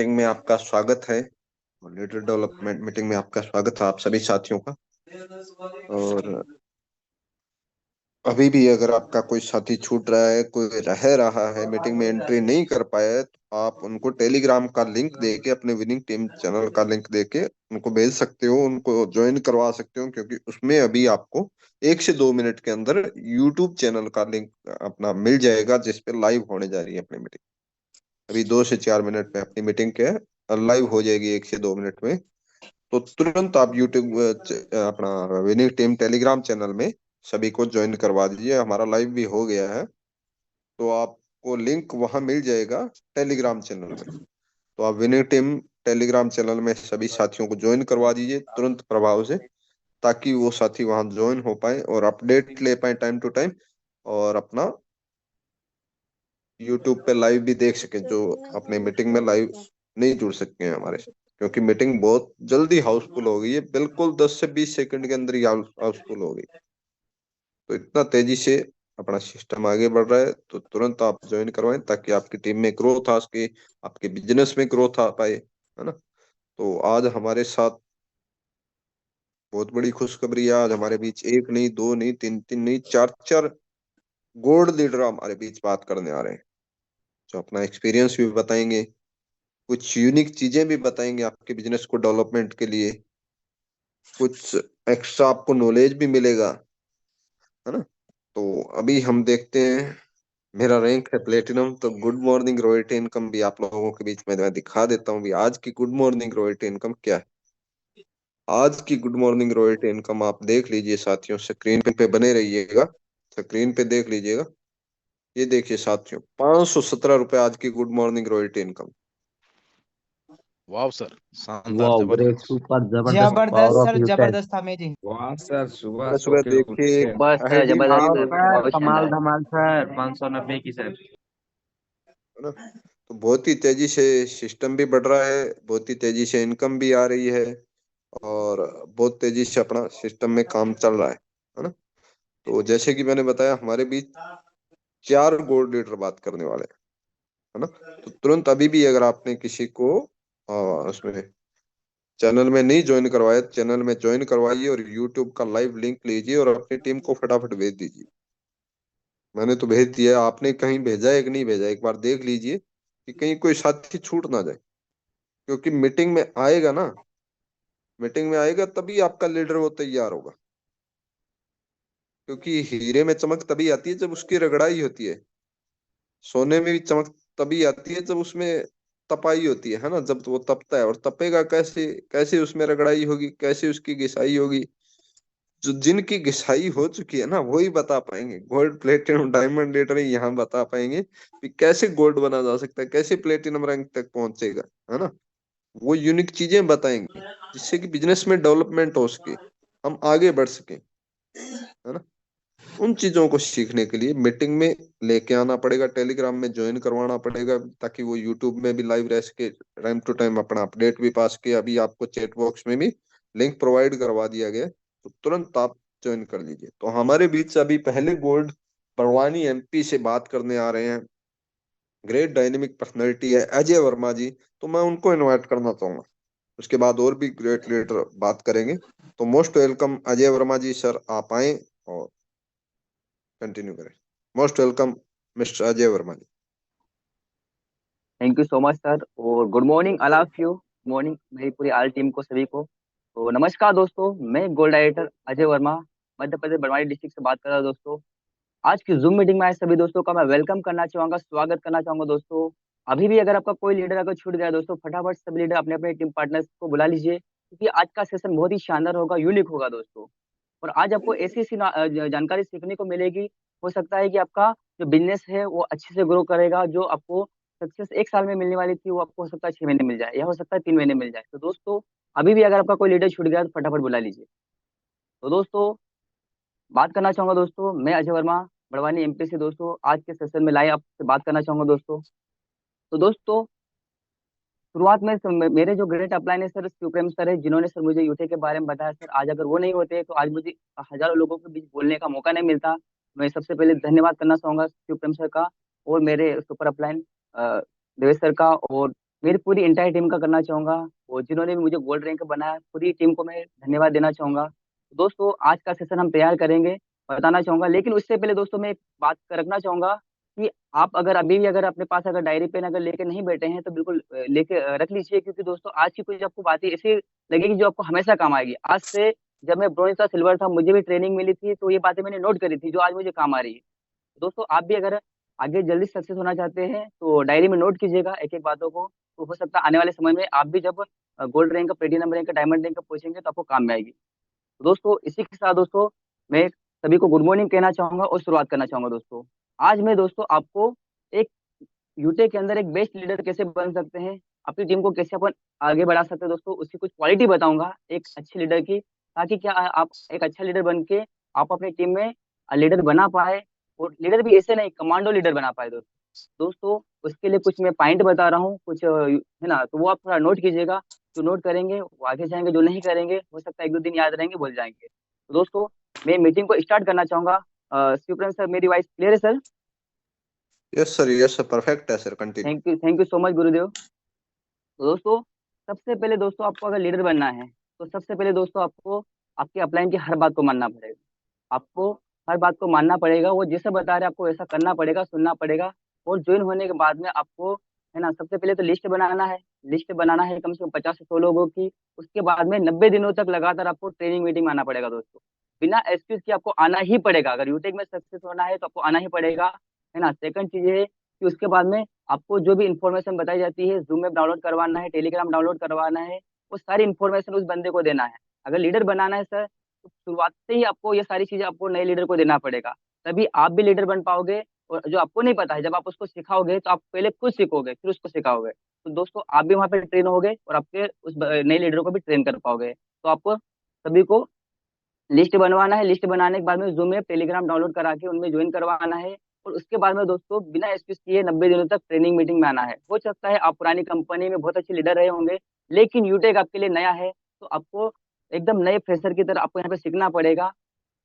Meeting में आपका स्वागत है। और लीडर डेवलपमेंट मीटिंग में आपका स्वागत है आप सभी साथियों का। और अभी भी अगर आपका कोई साथी छूट रहा है, कोई रह रहा है, मीटिंग में एंट्री नहीं कर पाया है, तो आप उनको टेलीग्राम का लिंक देके, अपने विनिंग टीम चैनल का लिंक देके उनको भेज सकते हो, उनको ज्वाइन करवा सकते हो, क्योंकि उसमें अभी आपको 1 से 2 मिनट के अंदर यूट्यूब चैनल का लिंक अपना मिल जाएगा, जिसपे लाइव होने जा रही है अपनी मीटिंग। अभी 2 से 4 मिनट में अपनी मीटिंग क्या है, लाइव हो जाएगी 1 से 2 मिनट में। तो तुरंत आप यूट्यूब अपना विनिंग टीम टेलीग्राम चैनल में सभी को ज्वाइन करवा दीजिए। हमारा लाइव भी हो गया है, तो आपको लिंक वहां मिल जाएगा टेलीग्राम चैनल में। तो आप विनिंग टीम टेलीग्राम चैनल में सभी साथियों को ज्वाइन करवा दीजिए तुरंत प्रभाव से, ताकि वो साथी वहां ज्वाइन हो पाए और अपडेट ले पाए टाइम टू टाइम, और अपना यूट्यूब पे लाइव भी देख सके, जो अपने मीटिंग में लाइव नहीं जुड़ सकते हैं हमारे साथ। क्योंकि मीटिंग बहुत जल्दी हाउसफुल हो गई है, बिल्कुल 10 से 20 सेकंड के अंदर ही हाउसफुल हो गई। तो इतना तेजी से अपना सिस्टम आगे बढ़ रहा है, तो तुरंत आप ज्वाइन करवाएं, ताकि आपकी टीम में ग्रोथ आ सके, आपके बिजनेस में ग्रोथ आ पाए, है ना। तो आज हमारे साथ बहुत बड़ी खुशखबरी है। आज हमारे बीच एक नहीं, दो नहीं, तीन तीन नहीं, चार चार गोल्ड लीडर हमारे बीच बात करने आ रहे हैं, जो अपना एक्सपीरियंस भी बताएंगे, कुछ यूनिक चीजें भी बताएंगे आपके बिजनेस को डेवलपमेंट के लिए। कुछ एक्स्ट्रा आपको नॉलेज भी मिलेगा, है ना। तो अभी हम देखते हैं। मेरा रैंक है प्लेटिनम, तो गुड मॉर्निंग रॉयल्टी इनकम भी आप लोगों के बीच में मैं दिखा देता हूँ भी। आज की गुड मॉर्निंग रॉयल्टी इनकम क्या है? आज की गुड मॉर्निंग रॉयल्टी इनकम आप देख लीजिए साथियों, स्क्रीन पे बने रहिएगा, स्क्रीन पे देख लीजिएगा। ये देखिए साथियों, ₹517 आज की गुड मॉर्निंग रॉयल्टी इनकम। वाह सर, शानदार, वाह, ग्रेट, जबरदस्त। सुपर, जबरदस्त, जबरदस्त पावर ऑफ सर, यूटेन। जबरदस्त, अमेजिंग। वाह सर, सुबह सुबह सो सुबह के देखिए उठे। बस सर, हेडिंग जबरदस्त हाँ सर, है बहुत कमाल शानदार। धमाल सर, 590 की सर। ना। तो बहुत ही तेजी से सिस्टम भी बढ़ रहा है, बहुत ही तेजी से इनकम भी आ रही है, और बहुत तेजी से अपना सिस्टम में काम चल रहा है ना। तो जैसे कि मैंने बताया, हमारे बीच 4 गोल्ड लीडर बात करने वाले हैं, है ना। तो तुरंत अभी भी अगर आपने किसी को उसमें चैनल में नहीं ज्वाइन करवाया, चैनल में ज्वाइन करवाइए और यूट्यूब का लाइव लिंक लीजिए और अपनी टीम को फटाफट भेज दीजिए। मैंने तो भेज दिया, आपने कहीं भेजा है कि नहीं भेजा, एक बार देख लीजिए कि कहीं कोई साथी छूट ना जाए। क्योंकि मीटिंग में आएगा ना, मीटिंग में आएगा तभी आपका लीडर वो तैयार होगा। क्योंकि हीरे में चमक तभी आती है जब उसकी रगड़ाई होती है। सोने में भी चमक तभी आती है जब उसमें तपाई होती है ना। जब वो तपता है, और तपेगा कैसे, कैसे उसमें रगड़ाई होगी, कैसे उसकी घिसाई होगी। जो जिनकी घिसाई हो चुकी है ना, वही बता पाएंगे। गोल्ड प्लेटिनम डायमंड लीडर ही यहाँ बता पाएंगे कि कैसे गोल्ड बना जा सकता है, कैसे प्लेटिनम रैंक तक पहुंचेगा, है ना। वो यूनिक चीजें बताएंगे, जिससे कि बिजनेस में डेवलपमेंट हो सके, हम आगे बढ़ सके, है ना। उन चीजों को सीखने के लिए मीटिंग में लेके आना पड़ेगा, टेलीग्राम में ज्वाइन करवाना पड़ेगा, ताकि वो यूट्यूब में भी लाइव रह सके, टाइम टू टाइम अपना अपडेट भी पा सके। अभी आपको चैट बॉक्स में भी लिंक प्रोवाइड करवा दिया गया है, तो तुरंत आप ज्वाइन कर लीजिए। तो हमारे बीच अभी पहले गोल्ड बड़वानी एमपी से बात करने आ रहे हैं, ग्रेट डायनेमिक पर्सनैलिटी है अजय वर्मा जी। तो मैं उनको इनवाइट करना चाहूंगा। उसके बाद और भी ग्रेट लीडर बात करेंगे। तो most welcome Ajay Varma ji, sir आप आए और कंटिन्यू करें। Most welcome mister Ajay Varma ji. Thank you so much sir, और good morning all of you. Morning मेरी पूरी आल टीम को, सभी को। तो नमस्कार दोस्तों, मैं gold director Ajay Verma, Madhya Pradesh Barwani district से बात कर रहा हूं दोस्तों। आज की जूम मीटिंग में आए सभी दोस्तों का मैं वेलकम करना चाहूंगा, स्वागत करना चाहूंगा दोस्तों। अभी भी अगर आपका कोई लीडर अगर छूट गया दोस्तों, फटाफट सभी लीडर अपने अपने टीम पार्टनर्स को बुला लीजिए, क्योंकि आज का सेशन बहुत ही शानदार होगा, यूनिक होगा दोस्तों। और आज आपको ऐसी ऐसी जानकारी सीखने को मिलेगी। हो सकता है कि आपका जो बिजनेस है वो अच्छे से ग्रो करेगा। जो आपको सक्सेस 1 साल में मिलने वाली थी, वो आपको हो सकता है 6 महीने मिल जाए, या हो सकता है 3 महीने मिल जाए। तो दोस्तों, अभी भी अगर आपका कोई लीडर छूट गया तो फटाफट बुला लीजिए। तो दोस्तों, बात करना चाहूंगा दोस्तों, मैं अजय वर्मा, बड़वानी एमपी से दोस्तों, आज के सेशन में लाइव आपसे बात करना चाहूंगा दोस्तों। तो दोस्तों, शुरुआत में मेरे जो ग्रेट अपलाइन है सर, सुप्रेम सर है, जिन्होंने सर मुझे यूटे के बारे में बताया सर। आज अगर वो नहीं होते तो आज मुझे हजारों लोगों के बीच बोलने का मौका नहीं मिलता। मैं सबसे पहले धन्यवाद करना चाहूंगा सुप्रेम सर का, और मेरे सुपर अपलाइन देवेश सर का, और मेरी पूरी इंटायर टीम का करना चाहूंगा, और जिन्होंने भी मुझे गोल्ड रैंक बनाया पूरी टीम को मैं धन्यवाद देना चाहूंगा। दोस्तों आज का सेशन हम तैयार करेंगे, बताना चाहूंगा, लेकिन उससे पहले दोस्तों मैं एक बात रखना चाहूंगा कि आप अगर अभी भी अगर अपने पास अगर डायरी पेन अगर लेके नहीं बैठे हैं तो बिल्कुल लेके रख लीजिए, क्योंकि दोस्तों आज की कुछ आपको बातें ऐसी लगेगी जो आपको हमेशा काम आएगी। आज से जब मैं ब्रॉन्ज था, सिल्वर था, मुझे भी ट्रेनिंग मिली थी, तो ये बातें मैंने नोट करी थी जो आज मुझे काम आ रही है। दोस्तों आप भी अगर आगे जल्दी सक्सेस होना चाहते हैं तो डायरी में नोट कीजिएगा एक एक बातों को, तो हो सकता है आने वाले समय में आप भी जब गोल्ड रैंक का, प्लेटिनम रैंक का, डायमंड रैंक का पहुंचेंगे तो आपको काम में आएगी। तो दोस्तों इसी के साथ दोस्तों मैं सभी को गुड मॉर्निंग कहना चाहूंगा और शुरुआत करना चाहूंगा। दोस्तों आज मैं दोस्तों आपको एक यूटे के अंदर एक बेस्ट लीडर कैसे बन सकते हैं, अपनी टीम को कैसे अपन आगे बढ़ा सकते हैं, दोस्तों उसकी कुछ क्वालिटी बताऊंगा एक अच्छे लीडर की, ताकि क्या आप एक अच्छा लीडर बन के आप अपनी टीम में लीडर बना पाए, और लीडर भी ऐसे नहीं कमांडो लीडर बना पाए। दोस्तों दोस्तों उसके लिए कुछ मैं पॉइंट बता रहा हूँ कुछ है ना, तो वो आप थोड़ा नोट कीजिएगा। जो नोट करेंगे वो आगे जाएंगे, जो नहीं करेंगे हो सकता है एक दो दिन याद रहेंगे, भूल जाएंगे। तो दोस्तों मैं मीटिंग को स्टार्ट करना चाहूंगा। शिवप्रन सर, मेरी वॉइस क्लियर है सर? यस सर, परफेक्ट है sir, continue. Thank you so much गुरुदेव। तो दोस्तों सबसे पहले दोस्तों आपको अगर लीडर बनना है तो सबसे पहले दोस्तों आपको आपके अपलाइन की हर बात को मानना पड़ेगा। आपको हर बात को मानना पड़ेगा, वो जैसे बता रहे हैं आपको वैसा करना पड़ेगा, सुनना पड़ेगा। और ज्वाइन होने के बाद में आपको है ना सबसे पहले तो लिस्ट बनाना है। लिस्ट बनाना है कम से कम 50 से 100 लोगों की। उसके बाद में 90 दिनों तक लगातार आपको ट्रेनिंग मीटिंग में आना पड़ेगा दोस्तों, बिना एक्सक्यूज के आपको आना ही पड़ेगा। अगर यूटेक में सक्सेस होना है तो आपको आना ही पड़ेगा, है ना। सेकंड चीज है कि उसके बाद में आपको जो भी इंफॉर्मेशन बताई जाती है, जूम ऐप डाउनलोड करवाना है, टेलीग्राम डाउनलोड करवाना है, वो सारी इंफॉर्मेशन उस बंदे को देना है। अगर लीडर बनाना है सर तो शुरुआत से ही आपको ये सारी चीजें आपको नए लीडर को देना पड़ेगा, तभी आप भी लीडर बन पाओगे। और जो आपको नहीं पता है जब आप उसको सिखाओगे तो आप पहले खुद सीखोगे फिर उसको सिखाओगे, तो दोस्तों आप भी वहां पे ट्रेन होगे और आपके उस नए लीडर को भी ट्रेन कर पाओगे। तो आपको सभी को लिस्ट बनवाना है। लिस्ट बनाने के बाद में जूम ऐप, टेलीग्राम डाउनलोड करा के उनमें ज्वाइन करवाना है। और उसके बाद में दोस्तों बिना एक्सक्यूज किए 90 दिनों तक ट्रेनिंग मीटिंग में आना है। हो सकता है आप पुरानी कंपनी में बहुत अच्छे लीडर रहे होंगे, लेकिन यूटेक आपके लिए नया है, तो आपको एकदम नए फ्रेशर की तरह आपको यहाँ पे सीखना पड़ेगा,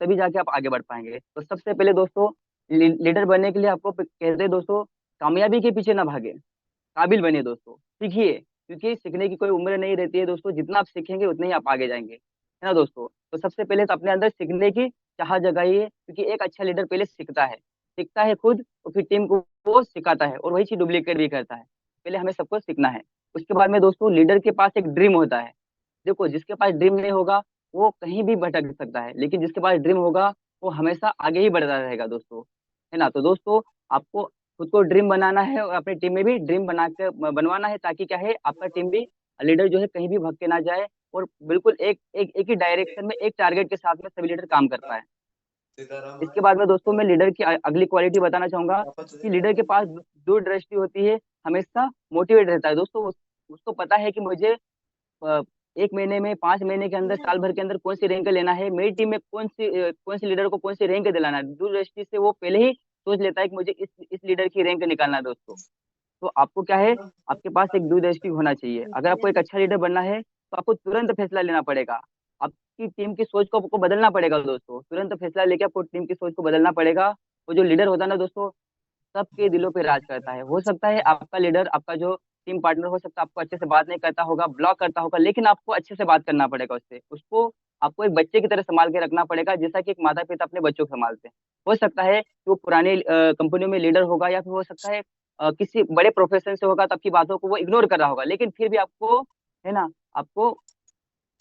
तभी जाके आप आगे बढ़ पाएंगे। तो सबसे पहले दोस्तों लीडर बनने के लिए आपको कहते हैं दोस्तों, कामयाबी के पीछे ना भागे, काबिल बनिए दोस्तों, सीखिए, क्योंकि सीखने की कोई उम्र नहीं रहती है दोस्तों। जितना आप सीखेंगे उतने ही आप आगे जाएंगे, है ना दोस्तों। तो सबसे पहले तो अपने अंदर सीखने की चाह जगाइए, क्योंकि एक अच्छा लीडर पहले सीखता है खुद, और फिर टीम को वो सिखाता है, और वही चीज डुप्लीकेट भी करता है। पहले हमें सबको सीखना है। उसके बाद में दोस्तों लीडर के पास एक ड्रीम होता है। देखो जिसके पास ड्रीम नहीं होगा वो कहीं भी भटक सकता है, लेकिन जिसके पास ड्रीम होगा वो हमेशा आगे ही बढ़ता रहेगा दोस्तों, है ना। तो दोस्तों आपको खुद को ड्रीम बनाना है और अपनी टीम में भी ड्रीम बना के बनवाना है, ताकि क्या है आपका टीम भी, लीडर जो है कहीं भी भटके ना जाए, और बिल्कुल एक ही डायरेक्शन में एक टारगेट के साथ में सभी लीडर काम कर पाए। इसके बाद में दोस्तों मैं लीडर की अगली क्वालिटी बताना चाहूंगा कि लीडर के पास दूरदृष्टि होती है, हमेशा मोटिवेट रहता है दोस्तों। उसको पता है कि मुझे अ, 1 महीने में, 5 महीने के अंदर, साल भर के अंदर कौन सी रैंक लेना है, मेरी टीम में कौन सी लीडर को कौन सी रैंक दिलाना है। दूरदृष्टि से वो पहले ही सोच लेता है कि मुझे इस लीडर की रैंक निकालना है दोस्तों। तो आपको क्या है, आपके पास एक दूरदृष्टि होना चाहिए। अगर आपको एक अच्छा लीडर बनना है तो आपको तुरंत फैसला लेना पड़ेगा। आपकी टीम की सोच को आपको बदलना पड़ेगा दोस्तों, तुरंत फैसला लेके आपको टीम की सोच को बदलना पड़ेगा। वो जो लीडर होता है ना दोस्तों, सबके दिलों पे राज करता है। हो सकता है आपका लीडर, आपका जो टीम पार्टनर हो सकता है आपको अच्छे से बात नहीं करता होगा, ब्लॉक करता होगा, लेकिन आपको अच्छे से बात करना पड़ेगा उससे। उसको आपको एक बच्चे की तरह संभाल के रखना पड़ेगा, जैसा कि एक माता पिता अपने बच्चों को संभालते हैं। हो सकता है कि वो पुराने कंपनियों में लीडर होगा, या फिर हो सकता है किसी बड़े प्रोफेशन से होगा, तो आपकी बातों को वो इग्नोर कर रहा होगा, लेकिन फिर भी आपको, है ना, आपको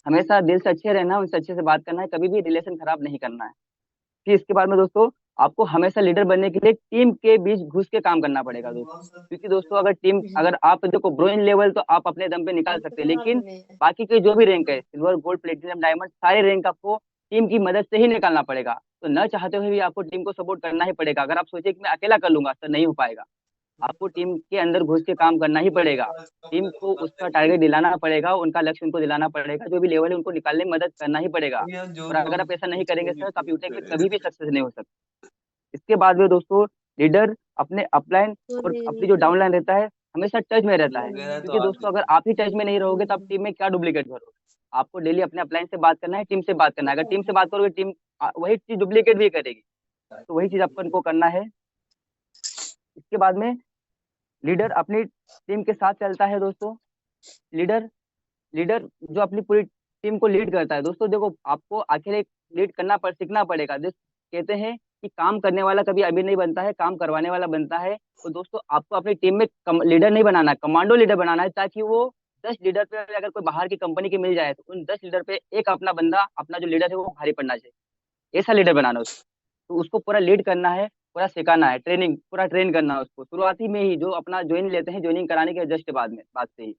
हमेशा दिल से अच्छे रहना है, उनसे अच्छे से बात करना है, कभी भी रिलेशन खराब नहीं करना है। फिर इसके बाद में दोस्तों आपको हमेशा लीडर बनने के लिए टीम के बीच घुस के काम करना पड़ेगा दोस्तों, क्योंकि दोस्तों अगर आप देखो ब्रोंज लेवल तो आप अपने दम पे निकाल सकते हैं, लेकिन बाकी के जो भी रैंक है, सिल्वर, गोल्ड, प्लेटिनम, डायमंड, सारे रैंक आपको टीम की मदद से ही निकालना पड़ेगा। तो न चाहते हुए भी आपको टीम को सपोर्ट करना ही पड़ेगा। अगर आप सोचे कि मैं अकेला कर लूंगा तो नहीं हो पाएगा, आपको टीम के अंदर घुस के काम करना ही पड़ेगा। टीम को उसका टारगेट दिलाना पड़ेगा, उनका लक्ष्य उनको दिलाना पड़ेगा, जो भी लेवल है उनको निकालने में मदद करना ही पड़ेगा। और अगर आप ऐसा नहीं करेंगे सर तो आप यूटेक में कभी भी सक्सेस नहीं हो सकते। इसके बाद में दोस्तों लीडर अपने अपलाइन और अपनी जो डाउनलाइन रहता है हमेशा टच में रहता है, क्योंकि दोस्तों अगर आप ही टच में नहीं रहोगे तो आप टीम में क्या डुप्लीकेट करोगे। आपको डेली अपने अपलाइन से बात करना है, टीम से बात करना है। अगर टीम से बात करोगे टीम वही चीज डुप्लीकेट भी करेगी, तो वही चीज अपन को करना है। इसके बाद में लीडर अपनी टीम के साथ चलता है दोस्तों। लीडर लीडर जो अपनी पूरी टीम को लीड करता है दोस्तों। देखो, आपको अकेले लीड करना सीखना पड़ेगा। कहते हैं कि काम करने वाला कभी अमीर नहीं बनता है, काम करवाने वाला बनता है। तो दोस्तों, आपको अपनी टीम में लीडर नहीं बनाना, कमांडो लीडर बनाना है, ताकि वो 10 लीडर पे अगर कोई बाहर की कंपनी की मिल जाए तो उन 10 लीडर पे एक अपना बंदा, अपना जो लीडर है वो भारी पड़ना चाहिए। ऐसा लीडर बनाना उसको। तो उसको पूरा लीड करना है, पूरा सिखाना है, ट्रेनिंग पूरा ट्रेन करना है उसको शुरुआती में ही। जो अपना ज्वाइन लेते हैं, ज्वाइनिंग कराने के जस्ट बाद से ही।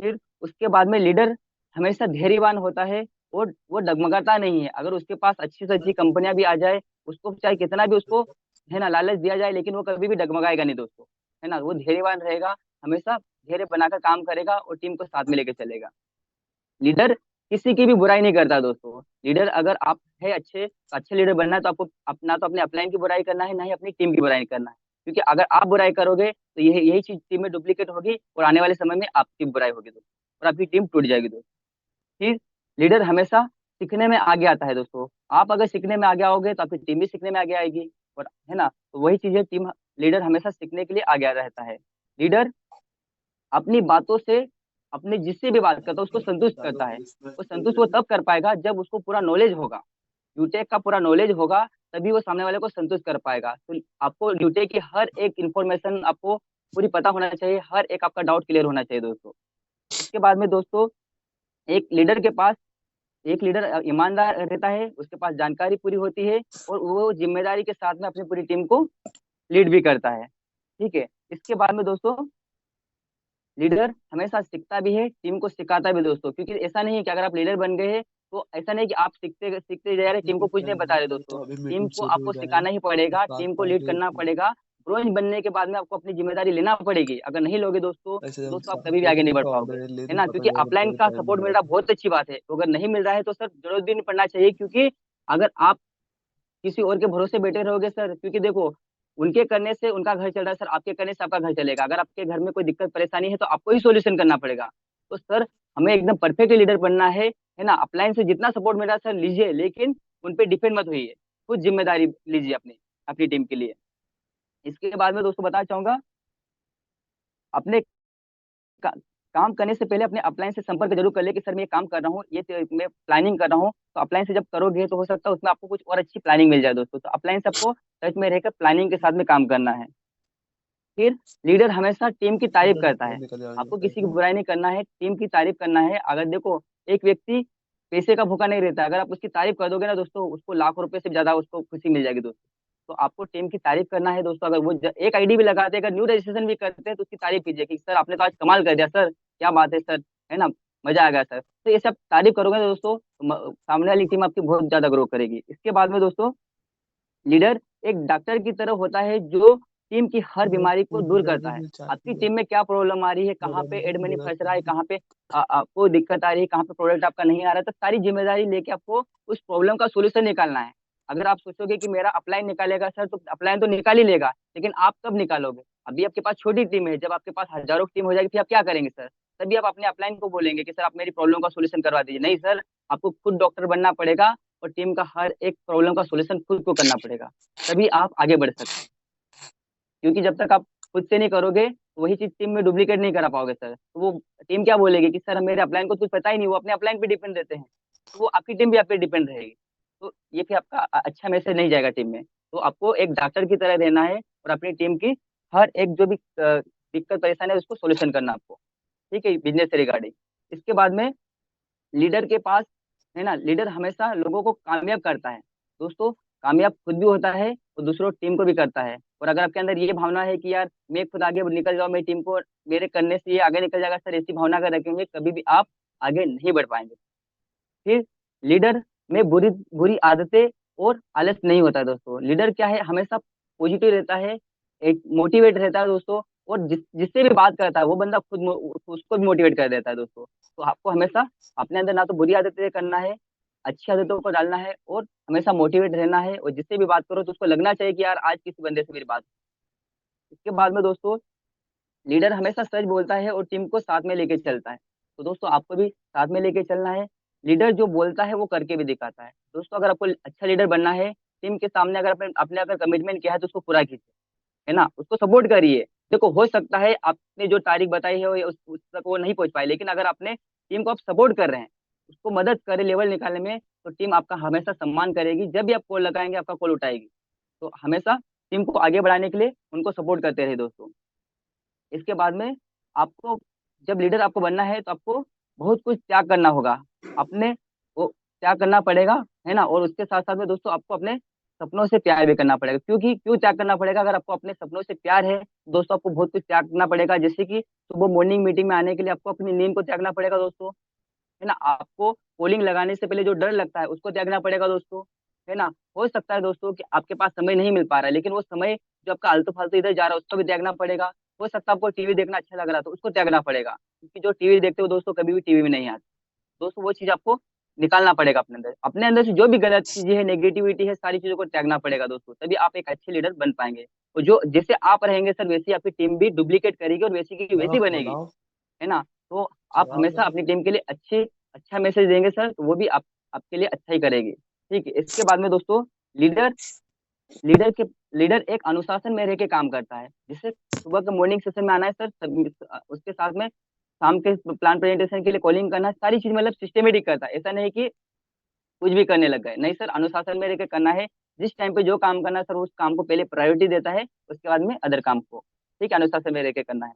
फिर उसके बाद में लीडर हमेशा धैर्यवान होता है। वो डगमगाता नहीं है। अगर उसके पास अच्छी से अच्छी कंपनियां भी आ जाए, उसको चाहे कितना भी उसको है ना लालच दिया जाए, लेकिन वो कभी भी डगमगाएगा नहीं दोस्तों। है ना, वो धैर्यवान रहेगा, हमेशा धैर्य बनाकर काम करेगा और टीम को साथ में लेके चलेगा। लीडर किसी की भी बुराई नहीं करता दोस्तों। लीडर, अगर आप है अच्छे, तो अच्छे लीडर बनना है तो आपको अपना तो अपने अपलाइन की बुराई करना है, ना ही अपनी टीम की बुराई करना है। क्योंकि अगर आप बुराई करोगे तो यही चीज टीम में डुप्लीकेट होगी और आने वाले समय में आपकी बुराई होगी दोस्तों, और आपकी टीम टूट जाएगी दोस्तों। फिर लीडर हमेशा सीखने में आगे आता है दोस्तों। आप अगर सीखने में आगे आओगे तो आपकी टीम भी सीखने में आगे आएगी। और है ना, तो वही चीज है, टीम लीडर हमेशा सीखने के लिए आगे रहता है। लीडर अपनी बातों से अपने जिससे भी बात करता है उसको संतुष्ट करता है। वो संतुष्ट वो तब कर पाएगा जब उसको पूरा नॉलेज होगा, यूटेक का पूरा नॉलेज होगा। तभी वो सामने वाले को संतुष्ट कर पाएगा। तो आपको यूटेक की हर एक इंफॉर्मेशन आपको पूरी पता होना चाहिए, हर एक आपका डाउट क्लियर होना चाहिए दोस्तों। इसके बाद में दोस्तों, एक लीडर के पास एक लीडर ईमानदार रहता है, उसके पास जानकारी पूरी होती है, और वो जिम्मेदारी के साथ में अपनी पूरी टीम को लीड भी करता है। ठीक है। इसके बाद में दोस्तों, लीडर हमेशा सीखता भी है, टीम को सिखाता भी दोस्तों। क्योंकि ऐसा नहीं है कि अगर आप लीडर बन गए हैं तो ऐसा नहीं कि आप सीखते सीखते जा रहे, टीम को कुछ नहीं बता रहे दोस्तों। टीम को आपको सिखाना ही पड़ेगा, टीम को लीड करना पड़ेगा। ब्रोंज बनने के बाद में आपको अपनी जिम्मेदारी लेना पड़ेगी। अगर नहीं लोगे दोस्तों तो दोस्तों आप कभी भी आगे नहीं बढ़ पाओगे। है ना, क्योंकि अपलाइन का सपोर्ट मिल रहा बहुत अच्छी बात है, तो अगर नहीं मिल रहा है तो सर जरूरत भी नहीं पड़ना चाहिए। क्योंकि अगर आप किसी और के भरोसे बैठे रहोगे सर, क्योंकि देखो, उनके करने से उनका घर चल रहा है सर, आपके करने से आपका घर चलेगा। अगर आपके घर में कोई दिक्कत परेशानी है तो आपको ही सोल्यूशन करना पड़ेगा। तो सर, हमें एकदम परफेक्ट लीडर बनना है ना। अपलाइन से जितना सपोर्ट मिल रहा है सर लीजिए, लेकिन उन पे डिपेंड मत होइए। खुद जिम्मेदारी लीजिए अपनी अपनी टीम के लिए। इसके बाद में दोस्तों बताना चाहूंगा, अपने का, काम करने से पहले अपने अपलाइन से संपर्क जरूर कर ले कि सर मैं ये काम कर रहा हूँ, मैं प्लानिंग कर रहा हूँ। तो अपलाइन से जब करोगे तो हो सकता है उसमें आपको कुछ और अच्छी प्लानिंग मिल जाए दोस्तों। तो अपलाइन से आपको टच में रहकर प्लानिंग के साथ में काम करना है। फिर लीडर हमेशा टीम की तारीफ करता है। आपको किसी की बुराई नहीं करना है, टीम की तारीफ करना है। अगर देखो, एक व्यक्ति पैसे का भूखा नहीं रहता। अगर आप उसकी तारीफ कर दोगे ना दोस्तों, उसको लाखों रुपए से ज्यादा उसको खुशी मिल जाएगी दोस्तों। तो आपको टीम की तारीफ करना है दोस्तों। अगर वो एक आईडी भी लगाते हैं, अगर न्यू रजिस्ट्रेशन भी करते हैं, तो उसकी तारीफ कीजिए कि सर आपने तो आज कमाल कर दिया सर, क्या बात है सर, है ना, मजा आ गया सर। तो ये सब तारीफ करोगे ना दोस्तों, तो सामने वाली टीम आपकी बहुत ज्यादा ग्रो करेगी। इसके बाद में दोस्तों, लीडर एक डॉक्टर की तरह होता है जो टीम की हर बीमारी को दूर करता है। आपकी टीम में क्या प्रॉब्लम आ रही है, कहाँ पे एड मनी फंस रहा है, कहाँ पे आपको दिक्कत आ रही है, कहाँ पे प्रोडक्ट आपका नहीं आ रहा है, तो सारी जिम्मेदारी लेके आपको उस प्रॉब्लम का सोल्यूशन निकालना है। अगर आप सोचोगे कि मेरा अपलाइन निकालेगा सर, तो अपलाइन तो निकाल ही लेगा, लेकिन आप कब निकालोगे? अभी आपके पास छोटी टीम है, जब आपके पास हजारों की टीम हो जाएगी फिर आप क्या करेंगे सर? तभी आप अपने अपलाइन को बोलेंगे कि सर आप मेरी प्रॉब्लम का सोल्यूशन करवा दीजिए। नहीं सर, आपको खुद डॉक्टर बनना पड़ेगा और टीम का हर एक प्रॉब्लम का सोल्यूशन खुद को करना पड़ेगा। तभी आप आगे बढ़ सकते हैं। क्योंकि जब तक आप खुद से नहीं करोगे तो वही चीज टीम में डुप्लीकेट नहीं करा पाओगे सर। तो वो टीम क्या बोलेगी कि सर मेरे अपलाइन को कुछ पता ही नहीं, वो अपने अपलाइन पे डिपेंड रहते हैं। तो वो आपकी टीम भी आप पे डिपेंड रहेगी। तो ये फिर आपका अच्छा मैसेज नहीं जाएगा टीम में। तो आपको एक डॉक्टर की तरह रहना है और अपनी टीम की हर एक जो भी दिक्कत परेशानी है उसको सोल्यूशन करना आपको। ठीक है, बिजनेस से रिगार्डिंग। इसके बाद में लीडर के पास, है ना, लीडर हमेशा लोगों को कामयाब करता है दोस्तों। कामयाब खुद भी होता है और दूसरों टीम को भी करता है। और अगर आपके अंदर ये भावना है कि यार मैं खुद आगे निकल जाऊँ, मेरी टीम को मेरे करने से ये आगे निकल जाएगा सर, ऐसी भावना अगर रखेंगे कभी भी आप आगे नहीं बढ़ पाएंगे। फिर लीडर में बुरी बुरी आदतें और आलस नहीं होता है दोस्तों। लीडर क्या है, हमेशा पॉजिटिव रहता है, एक मोटिवेट रहता है दोस्तों। और जिससे भी बात करता है वो बंदा खुद उसको भी मोटिवेट कर देता है दोस्तों। तो आपको हमेशा अपने अंदर ना तो बुरी आदतें करना है, अच्छी आदतों को डालना है, और हमेशा मोटिवेट रहना है। और जिससे भी बात करो तो उसको लगना चाहिए कि यार आज किसी बंदे से मेरी बात। इसके बाद में दोस्तों, लीडर हमेशा सच बोलता है और टीम को साथ में लेके चलता है। तो दोस्तों आपको भी साथ में लेके चलना है। लीडर जो बोलता है वो करके भी दिखाता है दोस्तों। अगर आपको अच्छा लीडर बनना है, टीम के सामने अगर अपने अपने अगर कमिटमेंट किया है तो उसको पूरा कीजिए, है ना, उसको सपोर्ट करिए। देखो हो सकता है आपने जो तारीख बताई है उस तक वो नहीं पहुंच पाए, लेकिन अगर आपने टीम को आप सपोर्ट कर रहे हैं, उसको मदद करे लेवल निकालने में, तो टीम आपका हमेशा सम्मान करेगी। जब भी आप कॉल लगाएंगे आपका कॉल उठाएगी। तो हमेशा टीम को आगे बढ़ाने के लिए उनको सपोर्ट करते रहे दोस्तों। इसके बाद में आपको, जब लीडर आपको बनना है तो आपको बहुत कुछ त्याग करना होगा, अपने वो त्याग करना पड़ेगा, है ना। और उसके साथ साथ में दोस्तों आपको अपने सपनों से प्यार भी करना पड़ेगा। क्योंकि क्यों त्याग करना पड़ेगा? अगर आपको अपने सपनों से प्यार है तो दोस्तों आपको बहुत कुछ त्याग करना पड़ेगा। जैसे कि सुबह मॉर्निंग मीटिंग में आने के लिए आपको अपनी नींद को त्यागना पड़ेगा दोस्तों, है ना। आपको पोलिंग लगाने से पहले जो डर लगता है उसको त्यागना पड़ेगा दोस्तों, है ना। हो सकता है दोस्तों कि आपके पास समय नहीं मिल पा रहा है, लेकिन वो समय जो आपका आलतू फालतू इधर जा रहा है उसको भी त्यागना पड़ेगा। हो सकता है आपको टीवी देखना अच्छा लग रहा है तो उसको त्यागना पड़ेगा, क्योंकि जो टीवी देखते हो दोस्तों कभी भी टीवी में नहीं आते दोस्तों। वो चीज आपको निकालना पड़ेगा अपने अंदर। अपने अंदर से जो भी गलत चीजें है, नेगेटिविटी है, सारी चीजों को त्यागना पड़ेगा दोस्तों, तभी आप एक अच्छे लीडर बन पाएंगे। और जो जैसे आप रहेंगे सर, वैसी आपकी टीम भी डुप्लीकेट करेगी और वैसी की वैसी बनेगी, है ना। तो आप हमेशा अपनी टीम के लिए अच्छा मैसेज देंगे सर, तो वो भी आपके लिए अच्छा ही करेगी। ठीक है। इसके बाद में दोस्तों लीडर लीडर के लीडर एक अनुशासन में रह के काम करता है। जैसे सुबह के मॉर्निंग सेशन में आना है सर, उसके साथ में शाम के प्लान प्रेजेंटेशन के लिए कॉलिंग करना है, सारी चीज मतलब सिस्टमेटिक करता है। ऐसा नहीं कि कुछ भी करने लग गए, नहीं सर, अनुशासन में रह के करना है। जिस टाइम पे जो काम करना है सर, उस काम को पहले प्रायोरिटी देता है, उसके बाद में अदर काम को। ठीक है, अनुशासन में रह के करना है।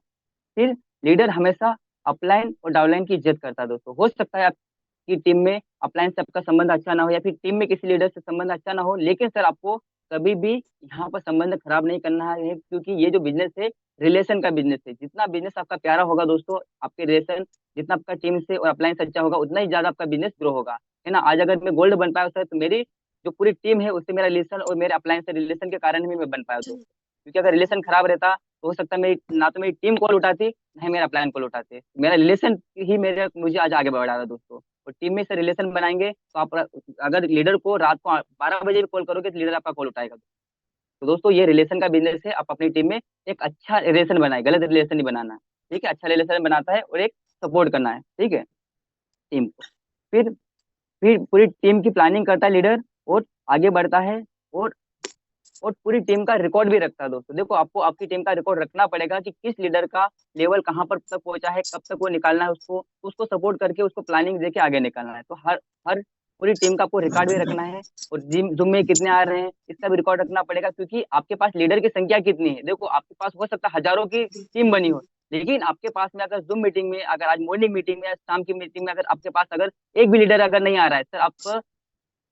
फिर लीडर हमेशा अपलाइन और डाउनलाइन की इज्जत करता है दोस्तों। हो सकता है आपकी टीम में अपलाइन से आपका संबंध अच्छा ना हो, या फिर टीम में किसी लीडर से संबंध अच्छा ना हो, लेकिन सर आपको कभी भी यहाँ पर संबंध खराब नहीं करना है, क्योंकि ये जो बिजनेस है रिलेशन का बिजनेस है। जितना बिजनेस आपका प्यारा होगा दोस्तों, आपके रिलेशन जितना आपका टीम से और अपलाइन से अच्छा होगा, उतना ही ज्यादा आपका बिजनेस ग्रो होगा, है ना। आज अगर मैं गोल्ड बन पाया सर, तो मेरी जो पूरी टीम है उससे मेरा रिलेशन और मेरे अपलाइन से रिलेशन के कारण ही मैं बन पाया दोस्तों। क्योंकि अगर रिलेशन खराब रहता तो हो सकता है मेरी ना तो मेरी टीम कॉल उठाती, ना ही मेरा प्लान कॉल उठाते। मेरा रिलेशन ही मेरे मुझे आज आगे बढ़ा रहा है दोस्तों। और टीम में से रिलेशन बनाएंगे तो आप अगर लीडर को रात को 12 बजे भी कॉल करोगे तो लीडर आपका कॉल उठाएगा। तो दोस्तों ये रिलेशन का बिजनेस है। आप अपनी टीम में एक अच्छा रिलेशन बनाए, गलत रिलेशन नहीं बनाना है। ठीक है, अच्छा रिलेशन बनाता है और एक सपोर्ट करना है, ठीक है, टीम को। फिर फिर पूरी टीम की प्लानिंग करता है लीडर, और आगे बढ़ता है, और और पूरी टीम का रिकॉर्ड भी रखता है दोस्तों। देखो आपको आपकी टीम का रिकॉर्ड रखना पड़ेगा कि किस लीडर का लेवल कहाँ पर तक पहुंचा है, कब तक वो निकालना है उसको, उसको सपोर्ट करके उसको प्लानिंग देके आगे निकालना है। तो हर हर पूरी टीम का आपको रिकॉर्ड भी रखना है। और जिम जुम में कितने आ रहे हैं इसका भी रिकॉर्ड रखना पड़ेगा, क्योंकि आपके पास लीडर की संख्या कितनी है। देखो आपके पास हो सकता है हजारों की टीम बनी हो, लेकिन आपके पास में अगर जूम मीटिंग में, अगर आज मॉर्निंग मीटिंग में या शाम की मीटिंग में अगर आपके पास अगर एक भी लीडर अगर नहीं आ रहा है सर, आप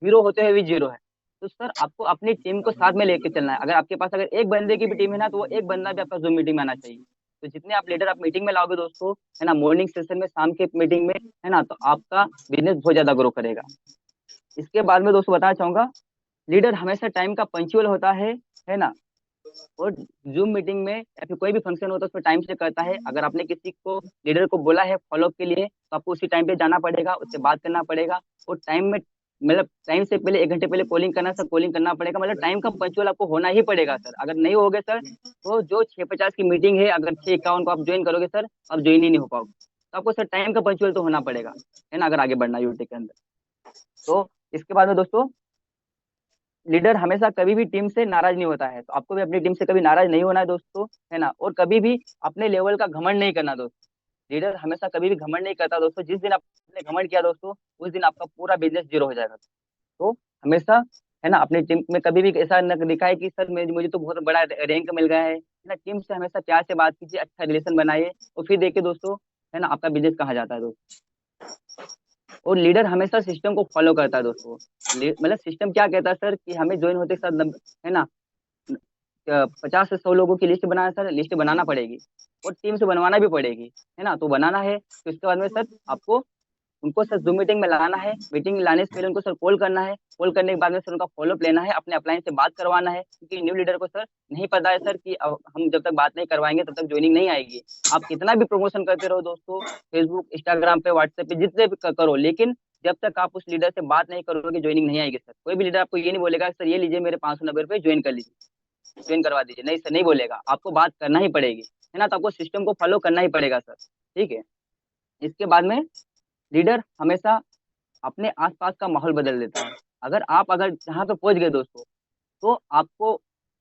जीरो होते हुए भी जीरो है। तो सर आपको अपनी टीम को साथ में लेके चलना है। अगर आपके पास अगर एक बंदे की भी टीम है ना, तो वो एक बंदा भी आपका जूम मीटिंग में आना चाहिए। तो जितने आप लीडर आप मीटिंग में लाओगे दोस्तों, है ना, मॉर्निंग सेशन में, शाम के मीटिंग में, है ना, तो आपका बिजनेस बहुत ज्यादा ग्रो करेगा। इसके बाद में दोस्तों बताना चाहूंगा, लीडर हमेशा टाइम का पंक्चुअल होता है ना। और जूम मीटिंग में या फिर कोई भी फंक्शन होता है उसमें टाइम से करता है। अगर आपने किसी को लीडर को बोला है फॉलोअप के लिए, तो आपको उसी टाइम पे जाना पड़ेगा, उससे बात करना पड़ेगा। और टाइम में मतलब टाइम से पहले 1 घंटे पहले कॉलिंग करना सर, कॉलिंग करना पड़ेगा। मतलब टाइम का पंचुअल आपको होना ही पड़ेगा सर। अगर नहीं होगे सर, तो जो 6:50 की मीटिंग है, अगर 6:51 को आप ज्वाइन करोगे सर, आप ज्वाइन ही नहीं हो पाओगे। तो आपको सर टाइम का पंचुअल तो होना पड़ेगा, है ना, अगर आगे बढ़ना यूटी के अंदर। तो इसके बाद में दोस्तों, लीडर हमेशा कभी भी टीम से नाराज नहीं होता है। तो आपको भी अपनी टीम से कभी नाराज नहीं होना है दोस्तों, है ना। और कभी भी अपने लेवल का घमंड नहीं करना दोस्तों। लीडर हमेशा कभी भी घमंड नहीं करता दोस्तों। जिस दिन आपने घमंड किया दोस्तों, उस दिन आपका पूरा बिजनेस जीरो हो जाएगा। तो हमेशा, है ना, अपनी टीम में कभी भी ऐसा न दिखाए कि सर मुझे तो बहुत बड़ा रैंक मिल गया है ना। टीम से हमेशा प्यार से बात कीजिए, अच्छा रिलेशन बनाइए, और फिर देखिए दोस्तों, है ना, आपका बिजनेस कहाँ जाता है दोस्तों। और लीडर हमेशा सिस्टम को फॉलो करता है दोस्तों। मतलब सिस्टम क्या कहता है सर, कि हमें ज्वाइन होते के साथ है ना, 50 से 100 लोगों की लिस्ट बनाना सर, लिस्ट बनाना पड़ेगी। और टीम से बनवाना भी पड़ेगी, है ना। तो बनाना है तो इसके बाद में सर आपको उनको सर जूम मीटिंग में लाना है। मीटिंग लाने से पहले उनको सर कॉल करना है। कॉल करने के बाद में सर उनका फॉलोअप लेना है, अपने अपलाइन से बात करवाना है, क्योंकि न्यू लीडर को सर नहीं पता है सर कि हम जब तक बात नहीं करवाएंगे तब तक ज्वाइनिंग नहीं आएगी। आप कितना भी प्रमोशन करते रहो दोस्तों, फेसबुक, इंस्टाग्राम पे, व्हाट्सएप पे, जितने भी करो, लेकिन जब तक आप उस लीडर से बात नहीं करोगे ज्वाइनिंग नहीं आएगी सर। कोई भी लीडर आपको ये नहीं बोलेगा सर ये लीजिए मेरे 590 रुपये ज्वाइन कर लीजिए, ज्वाइन करवा दीजिए, नहीं सर, नहीं बोलेगा। आपको बात करना ही पड़ेगी, है ना। तो आपको सिस्टम को फॉलो करना ही पड़ेगा सर, ठीक है। इसके बाद में लीडर हमेशा अपने आसपास का माहौल बदल देता है। अगर आप अगर जहाँ पे पहुंच गए दोस्तों, तो आपको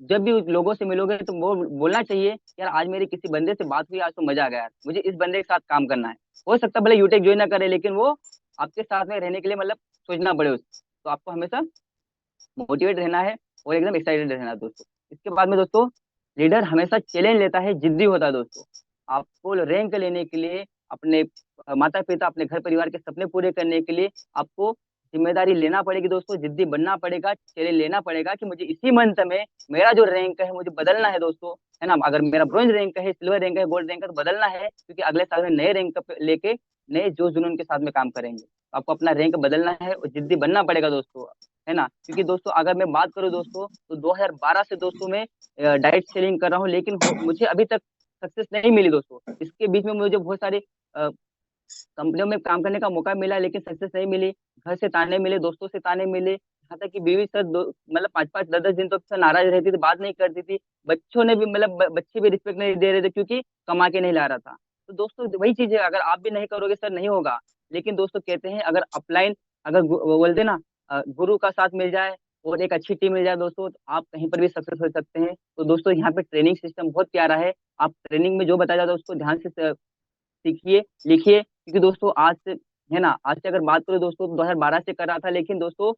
जब भी लोगों से मिलोगे तो वो बोलना चाहिए यार आज मेरी किसी बंदे से बात हुई, आज तो मजा आ गया यार, मुझे इस बंदे के साथ काम करना है। हो सकता है भले यूटेक ज्वाइन ना करे, लेकिन वो आपके साथ में रहने के लिए मतलब सोचना पड़े तो आपको हमेशा मोटिवेट रहना है और एकदम एक्साइटेड रहना है दोस्तों। इसके बाद में दोस्तों, लीडर हमेशा चैलेंज लेता है, जिद्दी होता है दोस्तों। आपको रैंक लेने के लिए, अपने माता पिता, अपने घर परिवार के सपने पूरे करने के लिए आपको जिम्मेदारी लेना पड़ेगी दोस्तों, जिद्दी बनना पड़ेगा, चैलेंज लेना पड़ेगा कि मुझे इसी मंथ में मेरा जो रैंक है मुझे बदलना है दोस्तों, है ना। अगर मेरा ब्रॉन्ज रैंक है, सिल्वर रैंक है, गोल्ड रैंक है, तो बदलना है, क्योंकि अगले साल में नए रैंक लेके नए जोश जुनून के साथ में काम करेंगे। तो आपको अपना रैंक बदलना है और जिद्दी बनना पड़ेगा दोस्तों, है ना। क्योंकि दोस्तों अगर मैं बात करूं दोस्तों, तो 2012 से दोस्तों मैं डाइट सेलिंग कर रहा हूँ, लेकिन मुझे अभी तक सक्सेस नहीं मिली दोस्तों। इसके बीच में मुझे बहुत सारे कंपनियों में काम करने का मौका मिला, लेकिन सक्सेस नहीं मिली। घर से ताने मिले, दोस्तों से ताने मिले, यहाँ तक कि बीवी सर मतलब 5-5 10-10 दिन तो सर नाराज रहती थी, बात नहीं करती थी। बच्चों ने भी मतलब बच्चे भी रिस्पेक्ट नहीं दे रहे थे, क्योंकि कमा के नहीं ला रहा था। तो दोस्तों वही चीज है, अगर आप भी नहीं करोगे सर नहीं होगा। लेकिन दोस्तों कहते हैं अगर अपलाइन, अगर वो बोलते ना, गुरु का साथ मिल जाए और एक अच्छी टीम मिल जाए दोस्तों, तो आप कहीं पर भी सक्सेस हो सकते हैं। तो दोस्तों यहाँ पे ट्रेनिंग सिस्टम बहुत प्यारा है। आप ट्रेनिंग में जो बताया जाता है उसको ध्यान से सीखिए, लिखिए। क्योंकि दोस्तों आज से, है ना, आज से अगर बात करें दोस्तों, तो 2012 से कर रहा था, लेकिन दोस्तों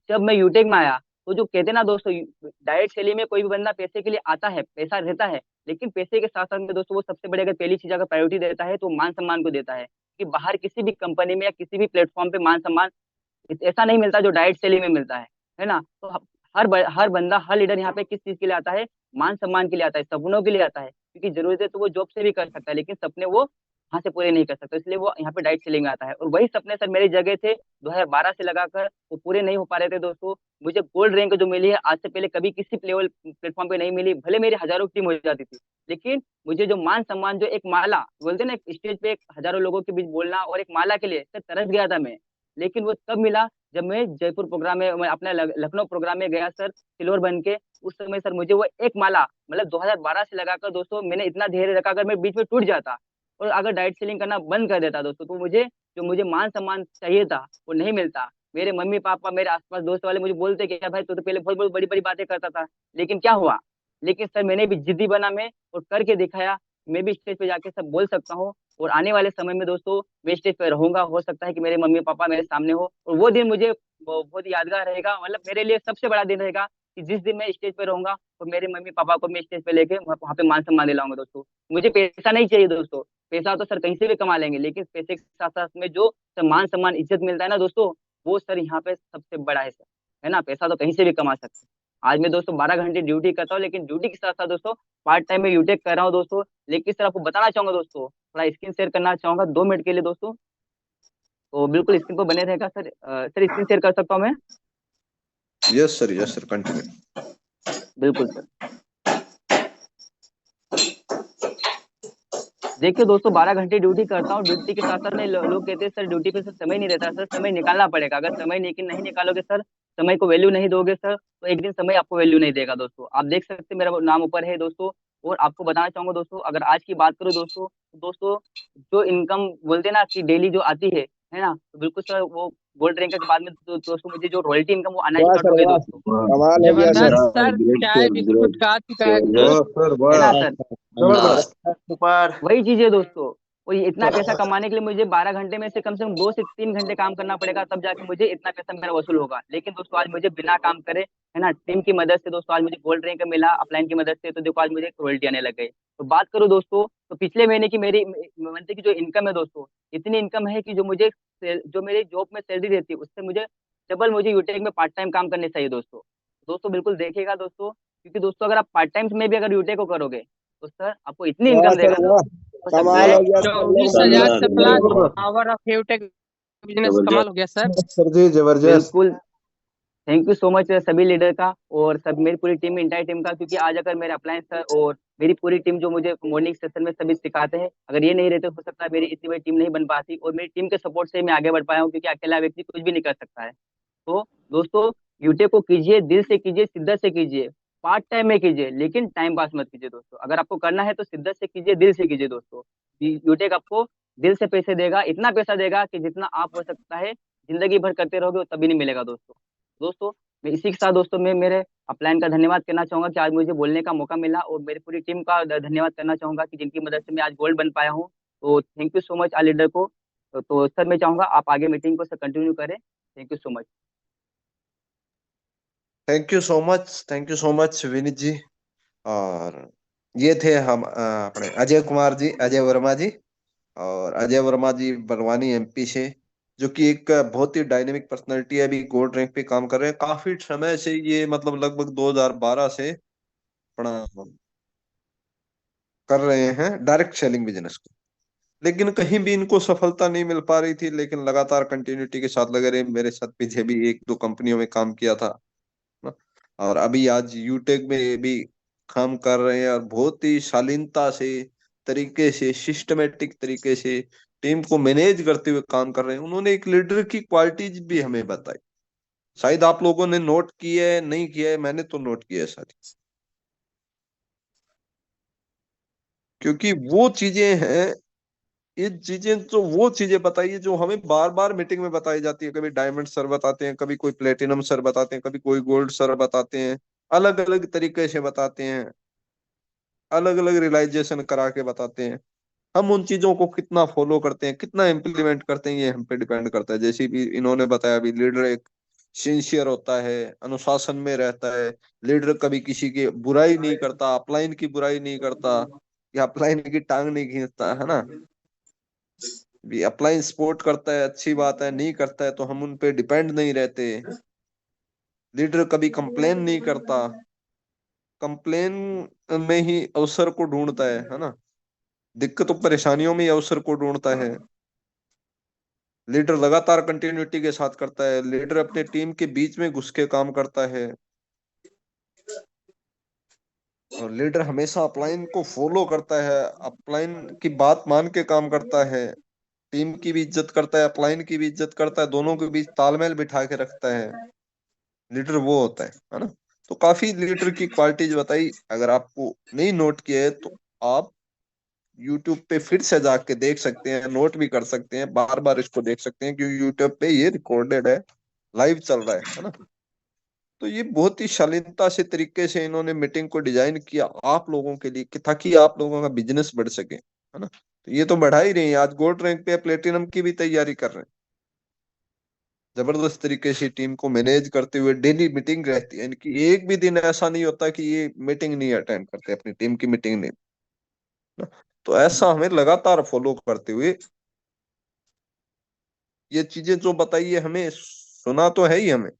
जब मैं यूटेक में आया, तो जो कहते हैं ना दोस्तों, डायरेक्ट सेलिंग में कोई भी बंदा पैसे के लिए आता है, पैसा रहता है, लेकिन पैसे के साथ साथ में दोस्तों वो सबसे बड़ी अगर पहली चीज अगर प्रायोरिटी देता है तो मान सम्मान को देता है। कि बाहर किसी भी कंपनी में या किसी भी प्लेटफॉर्म पे मान सम्मान ऐसा नहीं मिलता जो डायरेक्ट सेलिंग में मिलता है ना। तो हर बंदा, हर लीडर यहाँ पे किस चीज के लिए आता है? मान सम्मान के लिए आता है, सपनों के लिए आता है। क्योंकि जरूरत है तो वो जॉब से भी कर सकता है, लेकिन सपने वो वहां से पूरे नहीं कर सकता, इसलिए वो यहाँ पे डाइट सेलिंग में आता है। और वही सपने सर मेरी जगह थे 2012 से लगाकर, वो पूरे नहीं हो पा रहे थे दोस्तों। मुझे गोल्ड रैंक जो मिली है आज से पहले कभी किसी लेवल प्लेटफॉर्म पे नहीं मिली, भले मेरी हजारों की टीम हो जाती थी, लेकिन मुझे जो मान सम्मान, जो एक माला बोलते हैं ना, एक स्टेज पे एक हजारों लोगों के बीच बोलना और एक माला के लिए सर तरस गया था मैं। लेकिन वो तब मिला जब मैं जयपुर प्रोग्राम में, मैं अपने लखनऊ प्रोग्राम में गया सर, सिल्वर बन के। उस समय सर मुझे वो एक माला मतलब 2012 से लगाकर दोस्तों मैंने इतना धैर्य रखा, अगर मैं बीच में टूट जाता और अगर डाइट सेलिंग करना बंद कर देता दोस्तों, तो मुझे जो मुझे मान सम्मान चाहिए था वो नहीं मिलता। मेरे मम्मी पापा, मेरे आसपास दोस्त वाले मुझे बोलते कि "क्या भाई, तू तो पहले बहुत बहुत बड़ी बड़ी बातें करता था, लेकिन क्या हुआ?" लेकिन सर मैंने भी जिद्दी बना मैं और करके दिखाया। मैं भी स्टेज पे जाके सब बोल सकता हूँ। और आने वाले समय में दोस्तों मैं स्टेज पे रहूंगा, हो सकता है कि मेरे मम्मी पापा मेरे सामने हो, और वो दिन मुझे बहुत यादगार रहेगा। मतलब मेरे लिए सबसे बड़ा दिन रहेगा कि जिस दिन मैं स्टेज पे रहूंगा और मेरे मम्मी पापा को मैं स्टेज पे लेके वहाँ पे मान सम्मान दिलाऊंगा दोस्तों। मुझे पैसा नहीं चाहिए दोस्तों, पैसा तो सर कहीं से भी कमा लेंगे, लेकिन पैसे के साथ साथ में जो सर मान सम्मान इज्जत मिलता है ना दोस्तों, वो सर यहाँ पे सबसे बड़ा है सर, है ना। पैसा तो कहीं से भी कमा सकते हैं। आज मैं दोस्तों 12 घंटे ड्यूटी करता हूँ, लेकिन ड्यूटी के साथ साथ दोस्तों पार्ट टाइम में यूटेक कर रहा हूँ दोस्तों। लेकिन सर आपको बताना चाहूंगा दोस्तों, थोड़ा स्क्रीन शेयर करना चाहूंगा 2 मिनट के लिए दोस्तों। तो बिल्कुल स्क्रीन पर बने रहेगा सर। सर स्क्रीन शेयर कर सकता हूँ मैं? Yes sir continue. बिल्कुल सर। देखिए दोस्तों 12 घंटे ड्यूटी करता हूँ, ड्यूटी के साथ साथ में लोग कहते हैं सर ड्यूटी पे सर समय नहीं रहता। सर समय निकालना पड़ेगा, अगर समय नहीं निकालोगे सर, समय को वैल्यू नहीं दोगे सर, तो एक दिन समय आपको वैल्यू नहीं देगा दोस्तों। आप देख सकते हैं मेरा नाम ऊपर है दोस्तों। और आपको बताना चाहूंगा दोस्तों, अगर आज की बात करूँ दोस्तों, तो दोस्तों जो इनकम बोलते हैं ना कि डेली जो आती है ना, तो बिल्कुल सर वो गोल्ड रैंक के बाद में तो दोस्तों मुझे जो रॉयल्टी इनकम वो आना वाह स्टार्ट हो सर गई वाह, दोस्तों, कमाल हो गया सर। जबरदस्त सर, ग्रेट चाय सर, बिस्कुट ग्रेट खा चुका है सर। वाह सर है वाह, ना सर। जबरदस्त। सुपर। वही चीज है दोस्तों। वो इतना पैसा कमाने के लिए मुझे 12 घंटे में से कम 2 से 3 घंटे काम करना पड़ेगा, तब जाके मुझे इतना पैसा मेरा वसूल होगा। लेकिन दोस्तों आज मुझे बिना काम करे, है ना, टीम की मदद से दोस्तों आज मुझे गोल्ड रैंक मिला, अपलाइन की मदद से, तो देखो आज मुझे रॉयल्टी आने लग गई। तो बात करूँ दोस्तों, तो पिछले महीने की मेरी मंथ की जो इनकम है दोस्तों, इतनी इनकम है कि जो मेरी जॉब में सैलरी रहती है उससे मुझे डबल मुझे यूटेक में पार्ट टाइम काम करने चाहिए दोस्तों। दोस्तों बिल्कुल देखिएगा दोस्तों, क्योंकि दोस्तों अगर आप पार्ट टाइम में भी अगर यूटेक को करोगे तो सर आपको इतनी वाह इनकम सर देगा वाह, सर, हो सकता कमाल है। हो गया सर, लोग 24,000 शानदार, से very plus good, power of यूटेक business कमाल हो जबरदस्त। गया सर। सर जी जबरदस्त। बिल्कुल, थैंक यू सो मच सभी लीडर का और सब मेरी पूरी टीम, इंटायर टीम का। क्योंकि आज अगर मेरे अप्लायंस सर और मेरी पूरी टीम जो मुझे मॉर्निंग सेशन में सभी सिखाते हैं, अगर ये नहीं रहते हो सकता है मेरी इतनी बड़ी टीम नहीं बन पाती। और मेरी टीम के सपोर्ट से मैं आगे बढ़ पाया हूँ, क्योंकि अकेला व्यक्ति कुछ भी नहीं कर सकता है। तो दोस्तों यूटेक को कीजिए, दिल से कीजिए, शिद्दत से कीजिए, पार्ट टाइम में कीजिए, लेकिन टाइम पास मत कीजिए दोस्तों। अगर आपको करना है तो शिद्दत से कीजिए, दिल से कीजिए दोस्तों। यूटेक आपको दिल से पैसे देगा, इतना पैसा देगा कि जितना आप हो सकता है जिंदगी भर करते रहोगे वो तभी नहीं मिलेगा दोस्तों। दोस्तों मैं इसी के साथ दोस्तों मैं मेरे अपलाइन का धन्यवाद करना चाहूंगा कि आज मुझे बोलने का मौका मिला, और मेरी पूरी टीम का धन्यवाद करना चाहूंगा कि जिनकी मदद से मैं आज गोल्ड बन पाया हूँ। तो थैंक यू सो मच आ लीडर को। तो सर मैं चाहूंगा आप आगे मीटिंग को कंटिन्यू करें। Thank you so much. Thank you so much Vineet ji. और ये थे हम अपने अजय कुमार जी, अजय वर्मा जी। और अजय वर्मा जी बड़वानी एमपी से, जो कि एक बहुत ही डायनेमिक पर्सनैलिटी है, अभी गोल्ड रैंक पे काम कर रहे हैं काफी समय से। ये मतलब लगभग 2012 से अपना कर रहे हैं डायरेक्ट सेलिंग बिजनेस को। लेकिन कहीं भी इनको सफलता नहीं मिल पा रही थी, लेकिन लगातार कंटिन्यूटी के साथ लगे रहे। मेरे साथ पीछे भी एक दो कंपनियों में काम किया था ना। और अभी आज यूटेक में भी काम कर रहे हैं, और बहुत ही शालीनता से, तरीके से, सिस्टमेटिक तरीके से टीम को मैनेज करते हुए काम कर रहे हैं। उन्होंने एक लीडर की क्वालिटीज भी हमें बताई। शायद आप लोगों ने नोट की है, नहीं किया है, मैंने तो नोट किया है सारी। क्योंकि वो चीजें हैं, ये चीजें तो वो चीजें बताइए जो हमें बार बार मीटिंग में बताई जाती है। कभी डायमंड सर बताते हैं, कभी कोई प्लेटिनम सर बताते हैं, कभी कोई गोल्ड सर बताते हैं। अलग अलग तरीके से बताते हैं, अलग अलग रियलाइजेशन करा के बताते हैं। हम उन चीजों को कितना फॉलो करते हैं, कितना इम्प्लीमेंट करते हैं, ये हम पे डिपेंड करता है। जैसे भी इन्होंने बताया, अभी लीडर एक सिंसियर होता है, अनुशासन में रहता है। लीडर कभी किसी की बुराई नहीं करता, अपलाइन की बुराई नहीं करता, या अपलाइन की टांग नहीं खींचता, है ना। भी अपलाइन सपोर्ट करता है, अच्छी बात है, नहीं करता है तो हम उन पे डिपेंड नहीं रहते। लीडर कभी कंप्लेन नहीं करता, कंप्लेन में ही अवसर को ढूंढता है ना। दिक्कतों परेशानियों में ही अवसर को ढूंढता है। लीडर लगातार कंटिन्यूटी के साथ करता है। लीडर अपने टीम के बीच में घुस के काम करता है। और लीडर हमेशा अपलाइन को फॉलो करता है, अपलाइन की बात मान के काम करता है। टीम की भी इज्जत करता है, अपलाइन की भी इज्जत करता है, दोनों के बीच तालमेल बिठा के रखता है। लीडर वो होता है ना। तो काफी लीडर की क्वालिटीज बताई। अगर आपको नहीं नोट किया है तो आप यूट्यूब पे फिर से जाके देख सकते हैं, नोट भी कर सकते हैं, बार बार इसको देख सकते हैं, क्योंकि यूट्यूब पे ये रिकॉर्डेड है, लाइव चल रहा है ना। तो ये बहुत ही शालीनता से तरीके से इन्होंने मीटिंग को डिजाइन किया आप लोगों के लिए, कि ताकि आप लोगों का बिजनेस बढ़ सके, है ना। तो ये तो बढ़ा ही रही है, आज गोल्ड रैंक पे प्लेटिनम की भी तैयारी कर रहे हैं। जबरदस्त तरीके से टीम को मैनेज करते हुए डेली मीटिंग रहती है इनकी। एक भी दिन ऐसा नहीं होता कि ये मीटिंग नहीं अटेंड करते, अपनी टीम की मीटिंग नहीं ना। तो ऐसा हमें लगातार फॉलो करते हुए ये चीजें जो बताइए, हमें सुना तो है ही हमें,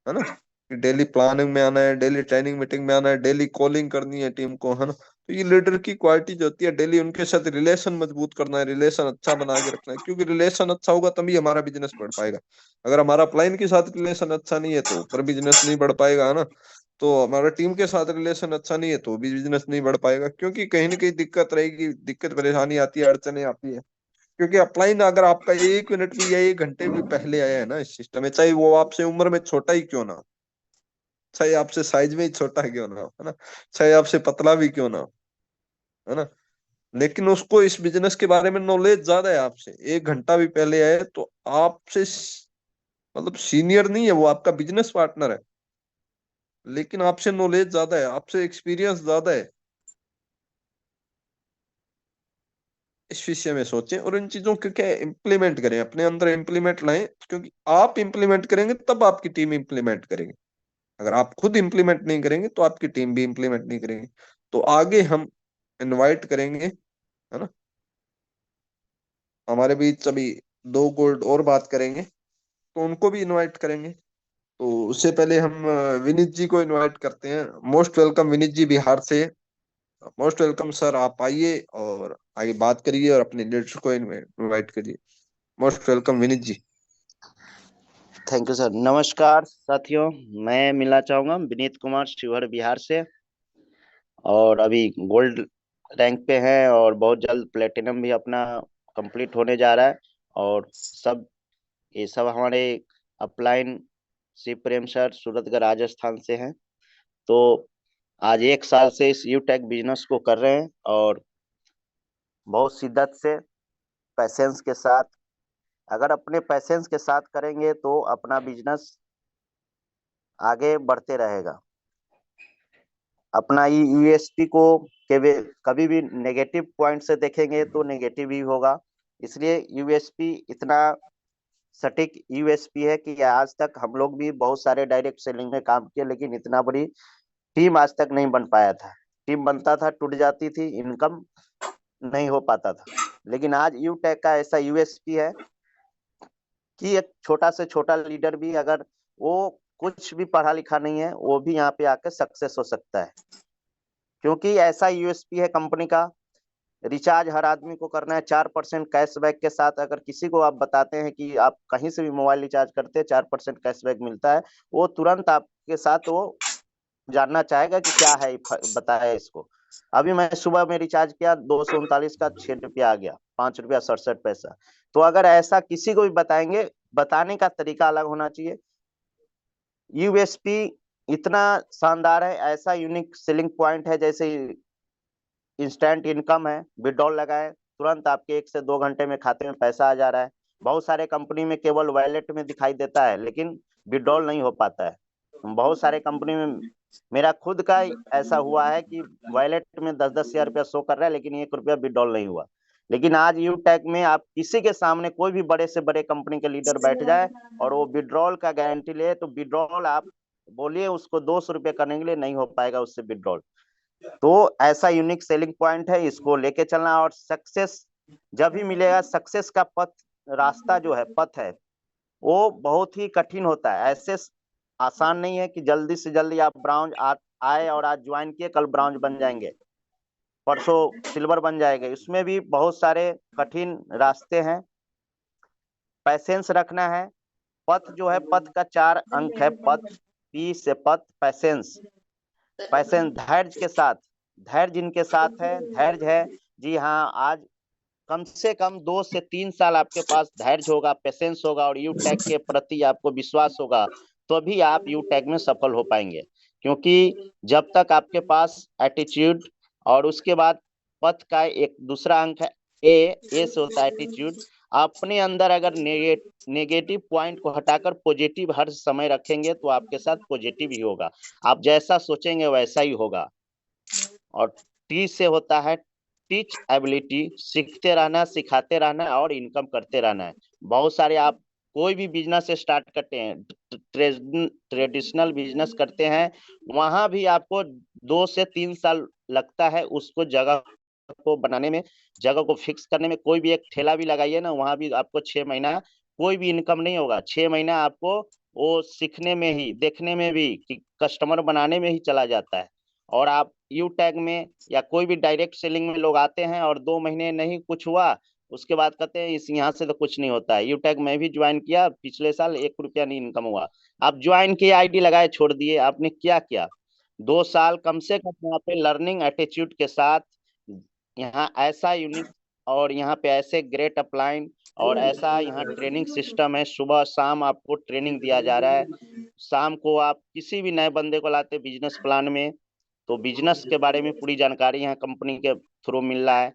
है ना, कि डेली प्लानिंग में आना है, डेली ट्रेनिंग मीटिंग में आना है, डेली कॉलिंग करनी है टीम को, है ना। तो ये लीडर की क्वालिटी जो होती है, डेली उनके साथ रिलेशन मजबूत करना है, रिलेशन अच्छा बना के रखना है। क्योंकि रिलेशन अच्छा होगा तभी हमारा बिजनेस बढ़ पाएगा। अगर हमारा अपलाइन के साथ रिलेशन अच्छा नहीं है तो ऊपर बिजनेस नहीं बढ़ पाएगा, है ना। तो हमारा टीम के साथ रिलेशन अच्छा नहीं है तो भी बिजनेस नहीं बढ़ पाएगा, क्योंकि कहीं ना कहीं दिक्कत रहेगी, दिक्कत परेशानी आती है, अड़चने आती है। क्योंकि अपलाइन अगर आपका 1 मिनट भी या 1 घंटे भी पहले आया है ना इस सिस्टम में, चाहे वो आपसे उम्र में छोटा ही क्यों ना हो, चाहे आपसे साइज में ही छोटा क्यों ना हो, है ना, चाहे आपसे पतला भी क्यों ना हो, है ना, लेकिन उसको इस बिजनेस के बारे में नॉलेज ज्यादा है आपसे, 1 घंटा भी पहले आए तो आपसे मतलब सीनियर नहीं है, वो आपका बिजनेस पार्टनर है, लेकिन आपसे नॉलेज ज्यादा है, आपसे एक्सपीरियंस ज्यादा है। इस विषय में सोचें और इन चीजों को क्या इम्प्लीमेंट करें, अपने अंदर इम्प्लीमेंट लाएं। क्योंकि आप इम्प्लीमेंट करेंगे तब आपकी टीम इम्प्लीमेंट करेगी। अगर आप खुद इम्प्लीमेंट नहीं करेंगे तो आपकी टीम भी इम्प्लीमेंट नहीं करेंगे। तो आगे हम इनवाइट करेंगे, है ना। हमारे बीच अभी 2 गोल्ड और बात करेंगे, तो उनको भी इनवाइट करेंगे। तो उससे पहले हम विनीत जी को इनवाइट करते हैं। मोस्ट वेलकम विनीत जी, बिहार से। मोस्ट वेलकम सर, आप आइए और आगे बात करिए और अपने लीडर्स को इनवाइट करिए। Most welcome Vineet ji. Thank you sir. नमस्कार साथियों, मैं मिलना चाहूंगा विनीत कुमार, शिवहर बिहार से। और अभी गोल्ड रैंक पे हैं और बहुत जल्द प्लेटिनम भी अपना कंप्लीट होने जा रहा है। और सब ये सब हमारे अपलाइन शिव प्रेम सर सूरतगढ़ राजस्थान से हैं। तो आज 1 साल से इस यूटेक बिजनेस को कर रहे हैं और बहुत शिद्दत से, पैसेंस के साथ। अगर अपने पैसेंस के साथ करेंगे तो अपना बिजनेस आगे बढ़ते रहेगा। अपना यूएसपी को कभी भी नेगेटिव पॉइंट से देखेंगे तो नेगेटिव ही होगा। इसलिए यूएसपी इतना सटीक यूएसपी है कि आज तक हम लोग भी बहुत सारे डायरेक्ट सेलिंग में काम किए, लेकिन इतना बड़ी टीम आज तक नहीं बन पाया था। टीम बनता था, टूट जाती थी, इनकम नहीं हो पाता था। लेकिन आज यूटेक का ऐसा यूएसपी है कि एक छोटा से छोटा लीडर भी, अगर वो कुछ भी पढ़ा लिखा नहीं है, वो भी यहाँ पे आकर सक्सेस हो सकता है। क्योंकि ऐसा यूएसपी है कंपनी का। रिचार्ज हर आदमी को करना है 4% कैशबैक के साथ। अगर किसी को आप बताते हैं कि आप कहीं से भी मोबाइल रिचार्ज करते हैं 4% कैशबैक मिलता है, वो तुरंत आपके साथ वो जानना चाहेगा कि क्या है, बताया इसको। अभी मैं सुबह में रिचार्ज किया 239 का 6 रुपया आ गया, 5 रुपया 67 पैसा। तो अगर ऐसा किसी को भी बताएंगे, बताने का तरीका अलग होना चाहिए। यूएसपी इतना शानदार है, ऐसा यूनिक सेलिंग पॉइंट है, जैसे इंस्टेंट इनकम है। विड्रॉल लगाए तुरंत आपके 1 से 2 घंटे में खाते में पैसा आ जा रहा है। बहुत सारे कंपनी में केवल वॉलेट में दिखाई देता है, लेकिन विड्रॉल नहीं हो पाता है। बहुत सारे कंपनी में मेरा खुद का ऐसा हुआ है कि वॉलेट में 10-10 हजार रुपया शो कर रहा है, लेकिन 1 रुपया विड्रॉल नहीं हुआ। लेकिन आज यूटेक में आप किसी के सामने कोई भी बड़े से बड़े कंपनी के लीडर बैठ जाए और वो विड्रॉल का गारंटी ले, तो विड्रॉल आप बोलिए उसको 200 रुपये करने के लिए नहीं हो पाएगा उससे विड्रॉल। तो ऐसा यूनिक सेलिंग पॉइंट है, इसको लेके चलना। और सक्सेस जब भी मिलेगा, सक्सेस का पथ, रास्ता जो है, पथ है, वो बहुत ही कठिन होता है। ऐसे आसान नहीं है कि जल्दी से जल्दी आप ब्राउन आए और आज ज्वाइन किए, कल ब्राउन बन जाएंगे, परसों सिल्वर बन जाएंगे। इसमें भी बहुत सारे कठिन रास्ते हैं, पैसेंस रखना है। पथ जो है, पथ का 4 अंक है, पथ, पी से पथ, पैसेंस। पैसेंस धैर्य के साथ, धैर्य जिनके साथ है, धैर्य है, जी हाँ, आज कम से कम 2 से 3 साल आपके पास धैर्य होगा, पेशेंस होगा और यूटेक के प्रति आपको विश्वास होगा, तो भी आप यूटेक में सफल हो पाएंगे। क्योंकि जब तक आपके पास एटीट्यूड, और उसके बाद पथ का एक दूसरा अंक है ए से होता है एटीट्यूड। अपने अंदर अगर नेगेटिव पॉइंट को हटाकर पॉजिटिव हर समय रखेंगे, तो आपके साथ पॉजिटिव ही होगा। आप जैसा सोचेंगे वैसा ही होगा। और टी से होता है टीच एबिलिटी, सीखते रहना, सिखाते रहना और इनकम करते रहना है। बहुत सारे आप कोई भी बिजनेस स्टार्ट करते हैं, ट्रेडिशनल बिजनेस करते हैं, वहां भी आपको 2 से 3 साल लगता है उसको जगह को बनाने में, जगह को फिक्स करने में। कोई भी एक ठेला भी लगाइए ना, वहां भी आपको 6 महीना कोई भी इनकम नहीं होगा। 6 महीना आपको वो सीखने में ही, देखने में भी, कि कस्टमर बनाने में ही चला जाता है। और आप यूटैग में या कोई भी डायरेक्ट सेलिंग में लोग आते हैं और 2 महीने नहीं कुछ हुआ, उसके बाद कहते हैं इस यहाँ से तो कुछ नहीं होता है। यूटैग में भी ज्वाइन किया, पिछले साल 1 रुपया नहीं इनकम हुआ। आप ज्वाइन किए, आईडी लगाए, छोड़ दिए, आपने क्या किया? 2 साल कम से कम यहाँ पे लर्निंग एटीट्यूड के साथ, यहाँ ऐसा यूनिक और यहाँ पे ऐसे ग्रेट अपलाइन और ऐसा यहाँ ट्रेनिंग सिस्टम है। सुबह शाम आपको ट्रेनिंग दिया जा रहा है। शाम को आप किसी भी नए बंदे को लाते बिजनेस प्लान में, तो बिजनेस के बारे में पूरी जानकारी यहाँ कंपनी के थ्रू मिल रहा है,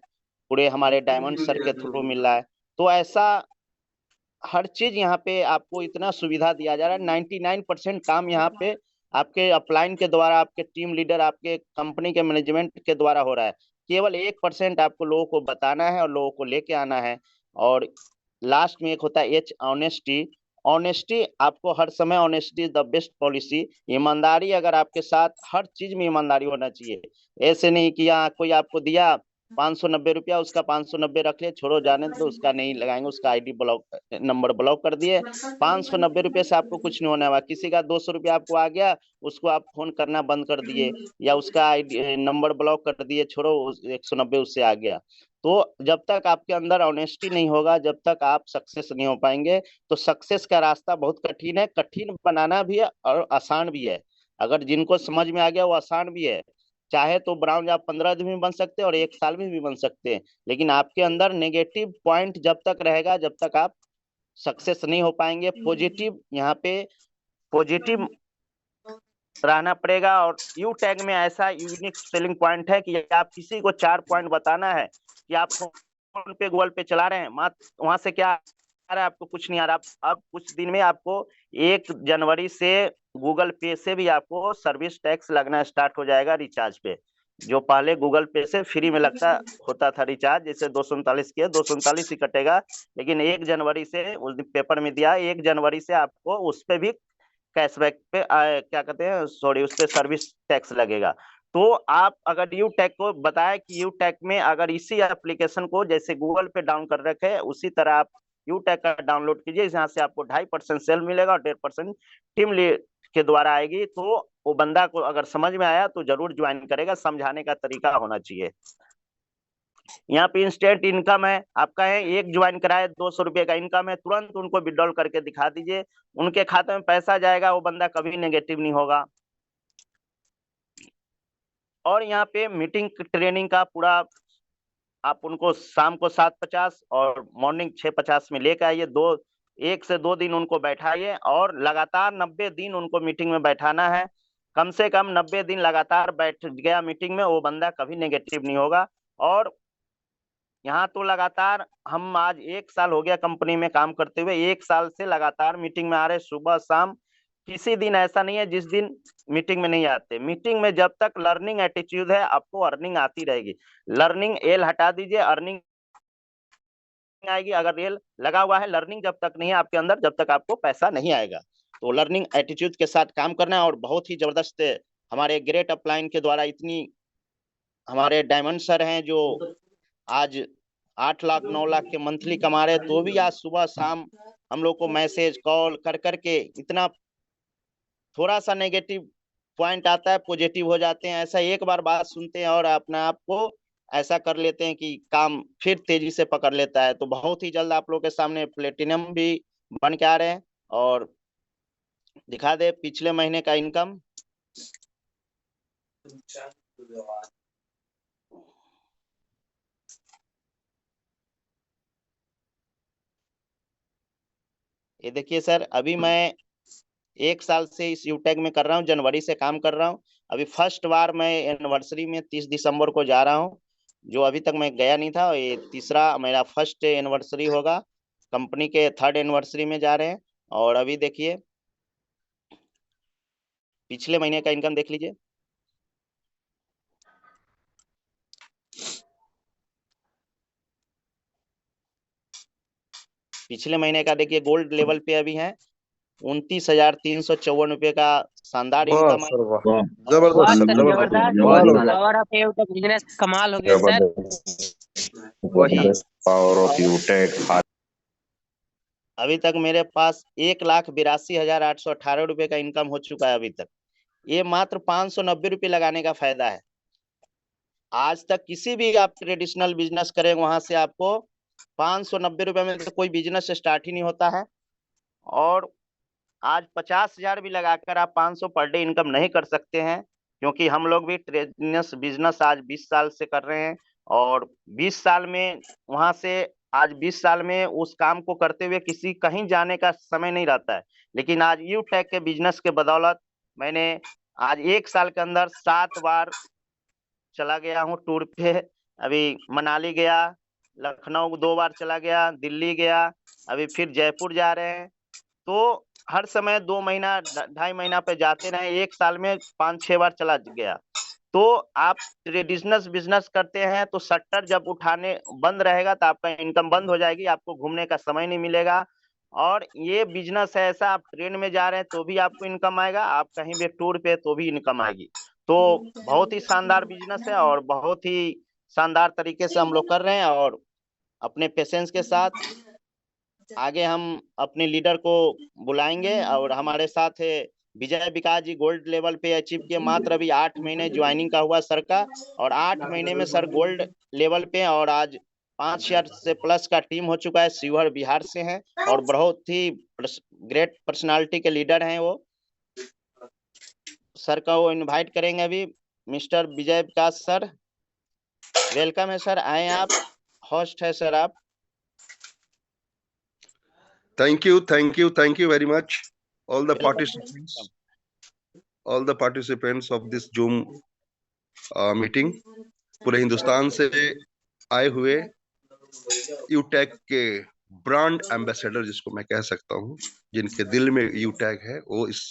पूरे हमारे डायमंड सर के थ्रू मिल रहा है। तो ऐसा हर चीज यहाँ पे आपको इतना सुविधा दिया जा रहा है। 99% काम यहाँ पे आपके अपलाइन के द्वारा, आपके टीम लीडर, आपके कंपनी के मैनेजमेंट के द्वारा हो रहा है। केवल 1% आपको लोगों को बताना है और लोगों को लेके आना है। और लास्ट में एक होता है एच, ऑनेस्टी। ऑनेस्टी आपको हर समय, honesty is the best policy. ईमानदारी, अगर आपके साथ हर चीज में ईमानदारी होना चाहिए। ऐसे नहीं कि यहाँ कोई आपको दिया 590 रुपया, उसका 590 रख ले, छोड़ो जाने दो, उसका नहीं लगाएंगे, उसका आईडी ब्लॉक, नंबर ब्लॉक कर दिए। 590 रुपये से आपको कुछ नहीं होने वाला। किसी का 200 रुपया आपको आ गया, उसको आप फोन करना बंद कर दिए या उसका आईडी नंबर ब्लॉक कर दिए, छोड़ो 190 उससे आ गया। तो जब तक आपके अंदर ऑनेस्टी नहीं होगा, जब तक आप सक्सेस नहीं हो पाएंगे। तो सक्सेस का रास्ता बहुत कठिन है, कठिन बनाना भी है और आसान भी है। अगर जिनको समझ में आ गया वो आसान भी है। चाहे तो ब्राउन आप 15 दिन में बन सकते हैं और 1 साल में भी बन सकते हैं, लेकिन आपके अंदर नेगेटिव पॉइंट जब तक रहेगा, जब तक आप सक्सेस नहीं हो पाएंगे। पॉजिटिव, यहाँ पे पॉजिटिव रहना पड़ेगा। और यू टैग में ऐसा यूनिक सेलिंग पॉइंट है कि आप किसी को 4 पॉइंट बताना है कि आप फोन पे, गूगल पे चला रहे हैं, मात्र वहां से क्या आ रहा है, आपको कुछ नहीं आ रहा। अब कुछ दिन में आपको 1 जनवरी से गूगल पे से भी आपको सर्विस टैक्स लगना स्टार्ट हो जाएगा रिचार्ज पे। जो पहले गूगल पे से फ्री में लगता होता था रिचार्ज, जैसे 239 किया 239 ही कटेगा, लेकिन 1 जनवरी से उस दिन पेपर में दिया 1 जनवरी से आपको उस पे भी कैशबैक पे क्या कहते हैं, सॉरी, उस पे सर्विस टैक्स लगेगा। तो आप अगर यू टैग को बताया कि यू टैग में अगर इसी एप्लीकेशन को जैसे गूगल पे डाउन कर रखे है उसी तरह आप यू टैग का डाउनलोड कीजिए, यहाँ से आपको 2.5% सेल मिलेगा और 1.5% टीम लीड के द्वारा आएगी। तो वो बंदा को अगर समझ में आया तो जरूर ज्वाइन करेगा, समझाने का तरीका होना चाहिए। यहाँ पे इंस्टेंट इनकम है आपका, है एक ज्वाइन कराए 200 रुपये का इनकम है, तुरंत उनको विड्रॉल करके दिखा दीजिए, उनके खाते में पैसा जाएगा, वो बंदा कभी नेगेटिव नहीं होगा। और यहाँ पे मीटिंग ट्रेनिंग का पूरा आप उनको शाम को 7:50 और मॉर्निंग 6:50 में लेकर आइए, 1 से 2 दिन उनको बैठाइए और लगातार 90 दिन उनको मीटिंग में बैठाना है। कम से कम 90 दिन लगातार बैठ गया मीटिंग में, वो बंदा कभी नेगेटिव नहीं होगा। और यहाँ तो लगातार हम आज 1 साल हो गया कंपनी में काम करते हुए, 1 साल से लगातार मीटिंग में आ रहे, सुबह शाम, किसी दिन ऐसा नहीं है जिस दिन मीटिंग में नहीं आते। मीटिंग में जब तक लर्निंग एटीट्यूड है आपको अर्निंग आती रहेगी। लर्निंग एल हटा दीजिए, अर्निंग आएगी। अगर एल लगा हुआ है, लर्निंग जब तक नहीं है आपके अंदर, जब तक आपको पैसा नहीं आएगा। तो लर्निंग एटीट्यूड के साथ काम करना है। और बहुत ही जबरदस्त हमारे ग्रेट अपलाइन के द्वारा इतनी हमारे डायमंड सर हैं जो आज 8 लाख 9 लाख के मंथली कमा रहे, तो भी आज सुबह शाम हम लोग को मैसेज कॉल कर करके इतना, थोड़ा सा नेगेटिव पॉइंट आता है पॉजिटिव हो जाते हैं, ऐसा एक बार बात सुनते हैं और अपने आप को ऐसा कर लेते हैं कि काम फिर तेजी से पकड़ लेता है। तो बहुत ही जल्द आप लोग के सामने प्लेटिनम भी बन के आ रहे हैं। और दिखा दे पिछले महीने का इनकम, ये देखिए सर, अभी मैं 1 साल से इस यूटेक में कर रहा हूँ, जनवरी से काम कर रहा हूँ। अभी फर्स्ट बार मैं एनिवर्सरी में 30 दिसंबर को जा रहा हूँ, जो अभी तक मैं गया नहीं था। ये तीसरा मेरा फर्स्ट एनिवर्सरी होगा, कंपनी के 3rd एनिवर्सरी में जा रहे हैं। और अभी देखिए पिछले महीने का इनकम देख लीजिए। पिछले महीने का देखिए गोल्ड लेवल पे अभी है 29,354 रुपये का शानदार वाह इनकम सर वाह, है। जबरदस्त वाह सर, सर, जबरदस्त, जबरदस्त। कमाल हो गया। पावर ऑफ यूट्यूब बिजनेस कमाल हो गया सर। Power of यूटेक। अभी तक मेरे पास 1,82,818 रुपये का इनकम हो चुका है अभी तक। ये मात्र 590 रुपये लगाने का फायदा है। आज तक किसी भी आप ट्रेडिशनल बिजनेस करें वहां से आपको 590 रुपये में तो कोई बिजनेस स्टार्ट ही नहीं होता है। और आज 50,000 भी लगाकर आप 500 पर डे इनकम नहीं कर सकते हैं, क्योंकि हम लोग भी ट्रेडिशनल बिजनेस आज 20 साल से कर रहे हैं। और 20 साल में वहां से आज 20 साल में उस काम को करते हुए किसी कहीं जाने का समय नहीं रहता है। लेकिन आज यू टेक के बिजनेस के बदौलत मैंने आज 1 साल के अंदर 7 बार चला गया हूँ टूर पे। अभी मनाली गया, लखनऊ 2 बार चला गया, दिल्ली गया, अभी फिर जयपुर जा रहे हैं। तो हर समय 2 महीना 2.5 महीना पे जाते रहे, 1 साल में 5-6 बार चला गया। तो आप ट्रेडिशनल बिजनेस करते हैं तो शटर जब उठाने बंद रहेगा तो आपका इनकम बंद हो जाएगी, आपको घूमने का समय नहीं मिलेगा। और ये बिजनेस है ऐसा, आप ट्रेन में जा रहे हैं तो भी आपको इनकम आएगा, आप कहीं भी टूर पे तो भी इनकम आएगी। तो बहुत ही शानदार बिजनेस है और बहुत ही शानदार तरीके से हम लोग कर रहे हैं। और अपने पेशेंस के साथ आगे हम अपने लीडर को बुलाएंगे। और हमारे साथ है विजय विकास जी, गोल्ड लेवल पे अचीव किए, मात्र अभी 8 महीने ज्वाइनिंग का हुआ सर का, और 8 महीने में सर गोल्ड लेवल पे, और आज 5,000 से प्लस का टीम हो चुका है। शिवहर बिहार से हैं और बहुत ही ग्रेट पर्सनालिटी के लीडर हैं वो। सर का वो इनवाइट करेंगे अभी, मिस्टर विजय विकास सर, वेलकम है सर, आए आप, होस्ट है सर आप। Thank you very much, all the participants of this Zoom meeting. पूरे हिंदुस्तान से आए हुए यूटेक के ब्रांड एम्बेसडर, जिसको मैं कह सकता हूँ, जिनके दिल में यूटेक है, वो इस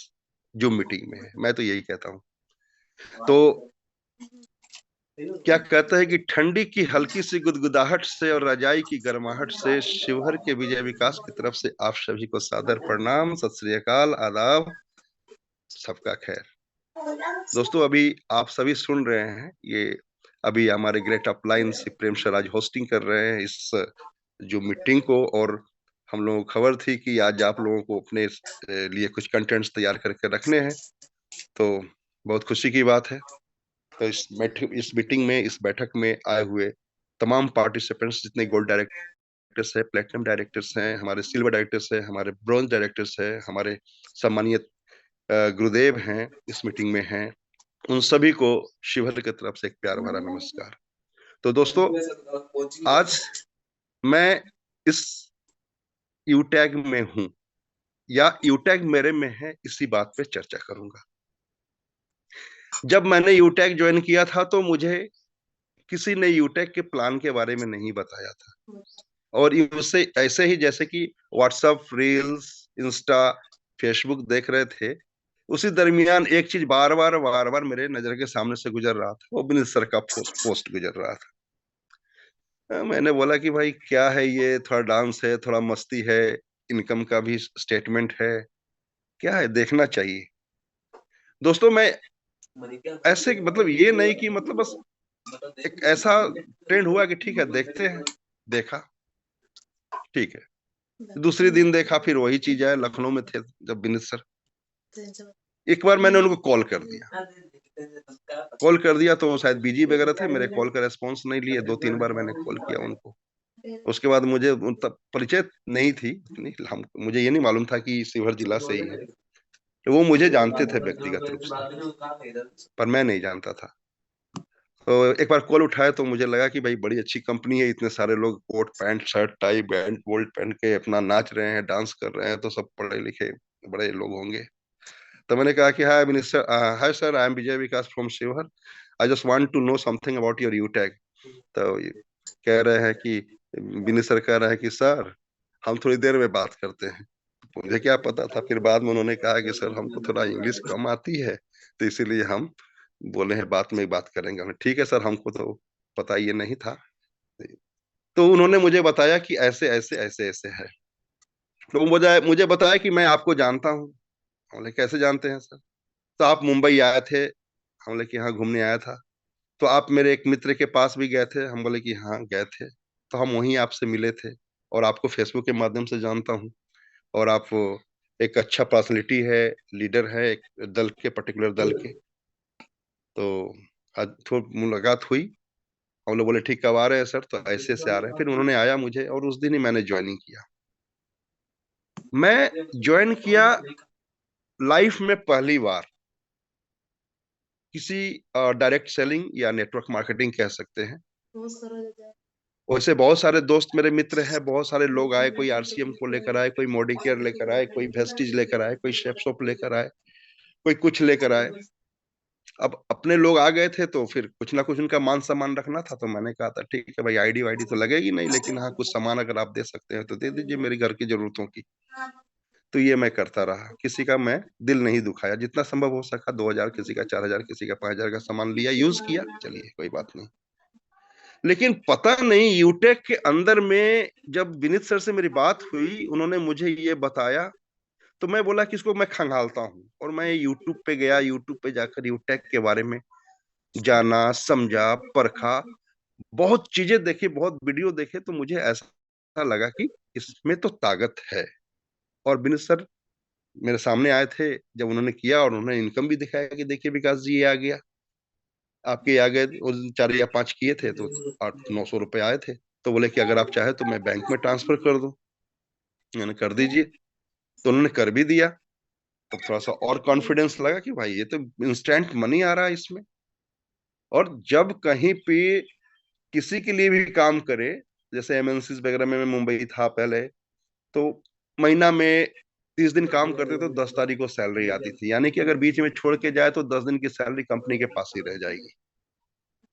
जूम मीटिंग में है। मैं तो यही कहता हूँ। तो क्या कहता है कि ठंडी की हल्की सी गुदगुदाहट से और रजाई की गर्माहट से शिवहर के विजय विकास की तरफ से आप सभी को सादर प्रणाम, सत श्री अकाल, आदाब, सबका खैर। दोस्तों, अभी आप सभी सुन रहे हैं, ये अभी हमारे ग्रेट अपलाइन से प्रेम सराज होस्टिंग कर रहे हैं इस जो मीटिंग को, और हम लोगों को खबर थी कि आज आप लोगों को अपने लिए कुछ कंटेंट्स तैयार करके रखने हैं, तो बहुत खुशी की बात है। तो इस मीटिंग में, इस बैठक में आए हुए तमाम पार्टिसिपेंट्स, जितने गोल्ड डायरेक्टर्स है, प्लेटिनम डायरेक्टर्स हैं, हमारे सिल्वर डायरेक्टर्स है, हमारे ब्रॉन्ज डायरेक्टर्स है, हमारे सम्मानीय गुरुदेव हैं इस मीटिंग में हैं, उन सभी को शिवहर की तरफ से एक प्यार भरा नमस्कार। तो दोस्तों, आज मैं इस यूटैग में हूं या यूटैग मेरे में है, इसी बात पे चर्चा करूंगा। जब मैंने यूटैग ज्वाइन किया था तो मुझे किसी ने यूटैग के प्लान के बारे में नहीं बताया था, और उससे ऐसे ही जैसे कि व्हाट्सएप रील्स, इंस्टा, फेसबुक देख रहे थे, उसी दरमियान एक चीज बार बार मेरे नजर के सामने से गुजर रहा था, वो विनीत सर का पोस्ट गुजर रहा था। मैंने बोला कि भाई क्या है ये, थोड़ा डांस है, थोड़ा मस्ती है, इनकम का भी स्टेटमेंट है, क्या है, देखना चाहिए। दोस्तों, मैं ऐसे मतलब ये नहीं कि मतलब बस एक ऐसा ट्रेंड हुआ कि ठीक है देखते हैं, देखा, ठीक है। दूसरे दिन देखा, फिर वही चीज है। लखनऊ में थे जब विनीत सर, एक बार मैंने उनको कॉल कर दिया तो शायद बिजी वगैरह थे, मेरे कॉल का रेस्पॉन्स नहीं लिए। 2-3 बार मैंने कॉल किया उनको। उसके बाद मुझे तब परिचय नहीं थी, मुझे ये नहीं मालूम था कि शिवहर जिला से ही है। तो वो मुझे जानते थे व्यक्तिगत रूप से, पर मैं नहीं जानता था। तो एक बार कॉल उठाया तो मुझे लगा कि भाई बड़ी अच्छी कंपनी है, इतने सारे लोग coat pant shirt tie band bolt पहन के अपना नाच रहे हैं, डांस कर रहे हैं, तो सब पढ़े लिखे बड़े लोग होंगे। तो मैंने कहा कि hi minister, hi sir, I am Vijay Vikas from Sheohar, I just want to know something about your UTag. तो कह रहे हैं कि विनीत सर कह रहे हैं कि सर हम थोड़ी देर में बात करते हैं। मुझे क्या पता था, फिर बाद में उन्होंने कहा कि सर हमको थोड़ा इंग्लिश कम आती है, तो इसीलिए हम बोले हैं बाद में बात करेंगे। ठीक है सर, हमको तो पता ये नहीं था। तो उन्होंने मुझे बताया कि ऐसे ऐसे ऐसे ऐसे है। तो मुझे बताया कि मैं आपको जानता हूँ। बोले कैसे जानते हैं सर? तो आप मुंबई आए थे, हम बोले कि हाँ घूमने आया था। तो आप मेरे एक मित्र के पास भी गए थे? हम बोले कि हाँ गए थे। तो हम वहीं आपसे मिले थे, और आपको फेसबुक के माध्यम से जानता हूँ, और आप एक अच्छा पर्सनैलिटी है, लीडर है एक दल के, पर्टिकुलर दल के। तो आज थोड़ी मुलाकात हुई, हम लोग बोले ठीक कब आ रहे हैं सर? तो ऐसे ऐसे आ रहे हैं। फिर उन्होंने आया मुझे, और उस दिन ही मैंने ज्वाइनिंग किया। मैं ज्वाइन किया लाइफ में पहली बार किसी डायरेक्ट सेलिंग या नेटवर्क मार्केटिंग कह सकते हैं। वैसे बहुत सारे दोस्त मेरे मित्र हैं, बहुत सारे लोग आए, कोई आरसीएम को लेकर आए, कोई मॉडिकेयर लेकर आए, कोई वेस्टिज लेकर आए, कोई शेपशॉप लेकर आए, कोई कुछ लेकर आए। अब अपने लोग आ गए थे तो फिर कुछ ना कुछ उनका मान सम्मान रखना था। तो मैंने कहा था ठीक है भाई, आईडी वाईडी तो लगेगी नहीं, लेकिन हाँ कुछ सामान अगर आप दे सकते हैं तो दे दीजिए मेरी घर की जरूरतों की। तो ये मैं करता रहा, किसी का मैं दिल नहीं दुखाया, जितना संभव हो सका। 2000 किसी का, 4000 किसी का, 5000 का सामान लिया, यूज किया, चलिए कोई बात नहीं। लेकिन पता नहीं यूटेक के अंदर में जब विनीत सर से मेरी बात हुई, उन्होंने मुझे ये बताया, तो मैं बोला कि इसको मैं खंगालता हूँ। और मैं यूट्यूब पे गया, यूट्यूब पे जाकर यूटेक के बारे में जाना, समझा, परखा, बहुत चीजें देखी, बहुत वीडियो देखे। तो मुझे ऐसा लगा कि इसमें तो ताकत है। और विनीत सर मेरे सामने आए थे जब उन्होंने किया, और उन्होंने इनकम भी दिखाया कि देखिए विकास जी, ये आ गया, आपके आ गए। उस 4 या 5 किए थे तो 800-900 रुपए आए थे। तो बोले कि अगर आप चाहे तो मैं बैंक में ट्रांसफर कर दूं। मैंने कर दीजिए, तो उन्होंने कर भी दिया। तो थोड़ा सा और कॉन्फिडेंस लगा कि भाई ये तो इंस्टेंट मनी आ रहा है इसमें। और जब कहीं पे किसी के लिए भी काम करे, जैसे एमएनसी वगैरह में, मैं मुंबई था पहले, तो महीना में 30 दिन काम करते तो 10 तारीख को सैलरी आती थी। यानी कि अगर बीच में छोड़ के जाए तो 10 दिन की सैलरी कंपनी के पास ही रह जाएगी।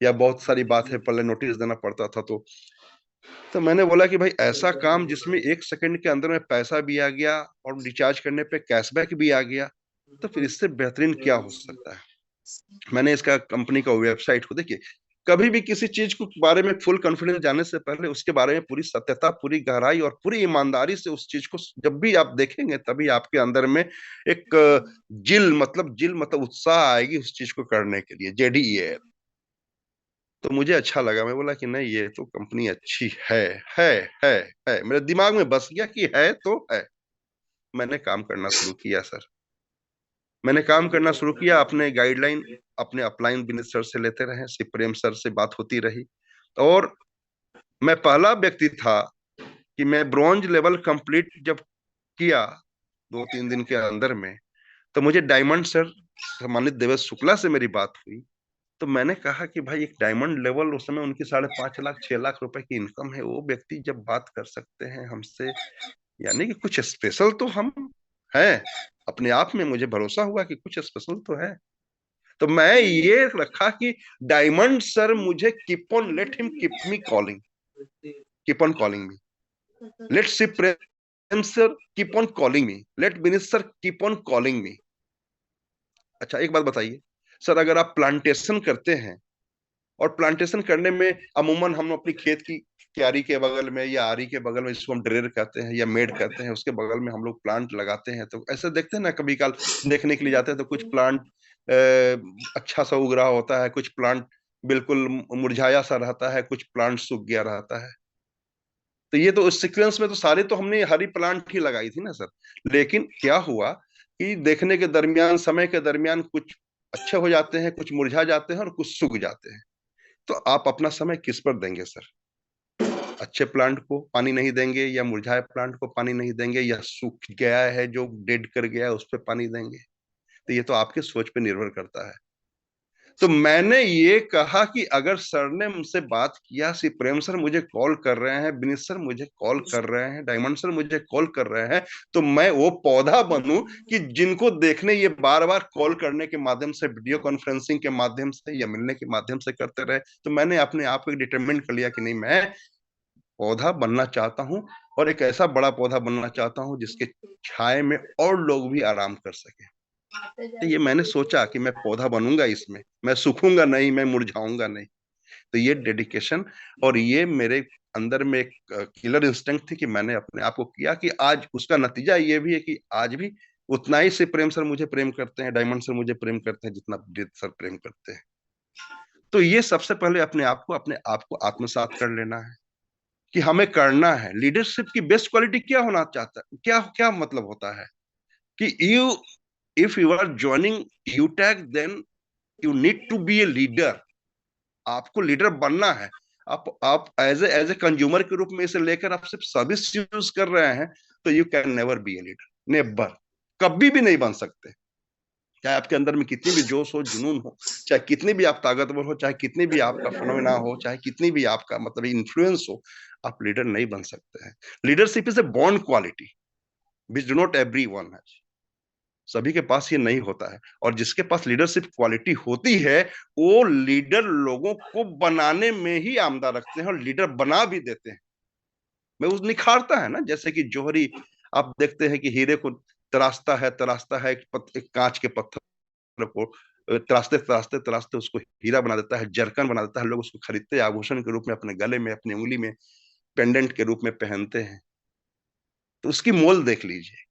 या बहुत सारी बात है, पहले नोटिस देना पड़ता था। तो मैंने बोला कि भाई ऐसा काम जिसमें 1 सेकंड के अंदर में पैसा भी आ गया और रिचार्ज करने पे कैशबैक भी आ गया, तो फिर इससे बेहतरीन क्या हो सकता है। मैंने इसका कंपनी का वेबसाइट को देखिए, कभी भी किसी चीज को बारे में फुल कॉन्फिडेंस जाने से पहले उसके बारे में पूरी सत्यता, पूरी गहराई और पूरी ईमानदारी से उस चीज को जब भी आप देखेंगे, तभी आपके अंदर में एक जिल मतलब उत्साह आएगी उस चीज को करने के लिए। JDEL। तो मुझे अच्छा लगा, मैं बोला कि नहीं, ये तो कंपनी अच्छी है है है। मेरे दिमाग में बस गया कि है तो है। मैंने काम करना शुरू किया सर। मैंने काम करना शुरू किया, अपने गाइडलाइन अपने अपलाइन विनीत सर से लेते रहे, श्री प्रेम सर से बात होती रही, और मैं पहला व्यक्ति था कि मैं ब्रॉन्ज लेवल कंप्लीट जब किया 2-3 दिन के अंदर में, तो मुझे डायमंड सर सम्मानित देवेश शुक्ला से मेरी बात हुई। तो मैंने कहा कि भाई एक डायमंड लेवल, उस समय उनकी 5.5 लाख 6 लाख रुपए की इनकम है, वो व्यक्ति जब बात कर सकते हैं हमसे, यानी कि कुछ स्पेशल तो हम हैं। अपने आप में मुझे भरोसा हुआ कि कुछ स्पेशल तो है। तो मैं ये रखा कि डायमंड सर मुझे let him keep me calling, keep on calling me, let see Prem sir keep on calling me, let Vineet sir keep on calling me. अच्छा एक बात बताइए सर, अगर आप प्लांटेशन करते हैं, और प्लांटेशन करने में अमूमन हम अपनी खेत की क्यारी के बगल में या आरी के बगल में, जिसको हम ड्रेर कहते हैं या मेड कहते हैं, उसके बगल में हम लोग प्लांट लगाते हैं, तो ऐसे देखते हैं ना, कभी काल देखने के लिए जाते हैं तो कुछ प्लांट अच्छा सा उग रहा होता है, कुछ प्लांट बिल्कुल मुरझाया सा रहता है, कुछ प्लांट सूख गया रहता है। तो ये तो इस सीक्वेंस में तो सारे तो हमने हरी प्लांट ही लगाई थी ना सर। लेकिन क्या हुआ कि देखने के दरमियान, समय के दरमियान, कुछ अच्छे हो जाते हैं, कुछ मुरझा जाते हैं और कुछ सूख जाते हैं। तो आप अपना समय किस पर देंगे सर? अच्छे प्लांट को पानी नहीं देंगे, या मुरझाए प्लांट को पानी नहीं देंगे, या सूख गया है जो डेड कर गया है उस पर पानी देंगे? तो ये तो आपके सोच पे निर्भर करता है। तो मैंने ये कहा कि अगर सर ने मुझसे बात किया, श्री प्रेम सर मुझे कॉल कर रहे हैं, विनीत सर मुझे कॉल कर रहे हैं, डायमंड सर मुझे कॉल कर रहे हैं, तो मैं वो पौधा बनूं कि जिनको देखने ये बार बार कॉल करने के माध्यम से, वीडियो कॉन्फ्रेंसिंग के माध्यम से या मिलने के माध्यम से करते रहे। तो मैंने अपने आप को डिटरमिन कर लिया कि नहीं, मैं पौधा बनना चाहता हूं, और एक ऐसा बड़ा पौधा बनना चाहता हूं जिसके छाए में और लोग भी आराम कर सके। तो ये मैंने सोचा कि मैं पौधा बनूंगा, इसमें मैं सूखूंगा नहीं, मैं मुरझाऊंगा नहीं। तो ये डेडिकेशन और ये मेरे अंदर में एक किलर इंस्टिंक्ट थी कि मैंने अपने आप को किया, कि आज उसका नतीजा ये भी है कि आज भी उतना ही से प्रेम सर मुझे प्रेम करते हैं, डायमंड सर मुझे प्रेम करते हैं, जितना विनीत सर प्रेम करते हैं। तो ये सबसे पहले अपने आप को आत्मसात कर लेना है कि हमें करना है। लीडरशिप की बेस्ट क्वालिटी क्या होना चाहता है, क्या क्या मतलब होता है कि if you are joining UTag, then you need to be a leader. आपको लीडर बनना है। आप एज ए कंज्यूमर के रूप में इसे लेकर आप सिर्फ सर्विस यूज कर रहे हैं, तो you can never be a leader, never, कभी भी नहीं बन सकते। चाहे आपके अंदर में कितनी भी जोश हो, जुनून हो, चाहे कितनी भी आप ताकतवर हो, चाहे कितनी भी आपका फिनोमेना हो, चाहे कितनी भी आपका मतलब इन्फ्लुएंस हो, आप लीडर नहीं बन सकते हैं। Leadership is a born quality which do not everyone has. सभी के पास ये नहीं होता है, और जिसके पास लीडरशिप क्वालिटी होती है, वो लीडर लोगों को बनाने में ही आमदा रखते हैं और लीडर बना भी देते हैं। मैं उस निखारता है ना, जैसे कि जौहरी, आप देखते हैं कि हीरे को तराशता है एक कांच के पत्थर को तराशते तराशते तराशते उसको हीरा बना देता है, जरकन बना देता है। लोग उसको खरीदते हैं, आभूषण के रूप में अपने गले में, अपनी उंगली में पेंडेंट के रूप में पहनते हैं। तो उसकी मोल देख लीजिए।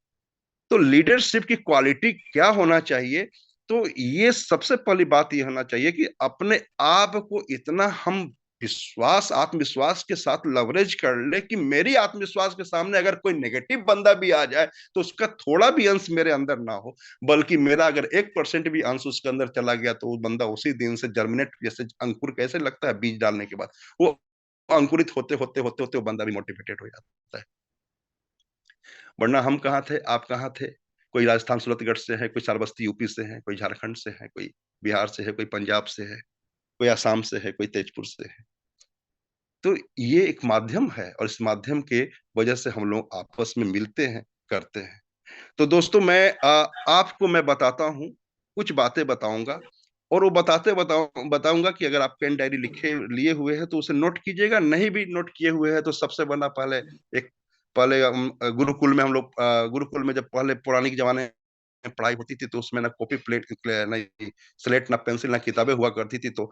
तो लीडरशिप की क्वालिटी क्या होना चाहिए? तो ये सबसे पहली बात ये होना चाहिए कि अपने आप को इतना हम आत्मविश्वास के साथ लवरेज कर ले कि मेरी आत्मविश्वास के सामने अगर कोई नेगेटिव बंदा भी आ जाए, तो उसका थोड़ा भी अंश मेरे अंदर ना हो, बल्कि मेरा अगर 1% भी अंश उसके अंदर चला गया, तो वो बंदा उसी दिन से जर्मिनेट, जैसे अंकुर कैसे लगता है बीज डालने के बाद, वो अंकुरित होते होते होते होते वो बंदा भी मोटिवेटेड हो जाता है। वरना हम कहाँ थे, आप कहाँ थे? कोई राजस्थान सूरतगढ़ से है, कोई श्रावस्ती यूपी से है, कोई झारखंड से है, कोई बिहार से है, कोई पंजाब से है, कोई आसाम से है, कोई तेजपुर से है। तो ये एक माध्यम है, और इस माध्यम के वजह से हम लोग आपस में मिलते हैं, करते हैं। तो दोस्तों, आपको मैं बताता हूँ, कुछ बातें बताऊंगा, और वो बताऊंगा कि अगर आप पेन डायरी लिखे लिए हुए हैं तो उसे नोट कीजिएगा, नहीं भी नोट किए हुए हैं तो सबसे बना पहले गुरुकुल में हम लोग, गुरुकुल में जब पहले पुराने के जमाने पढ़ाई होती थी तो उसमें ना कॉपी प्लेट ना स्लेट ना पेंसिल ना किताबें हुआ करती थी, तो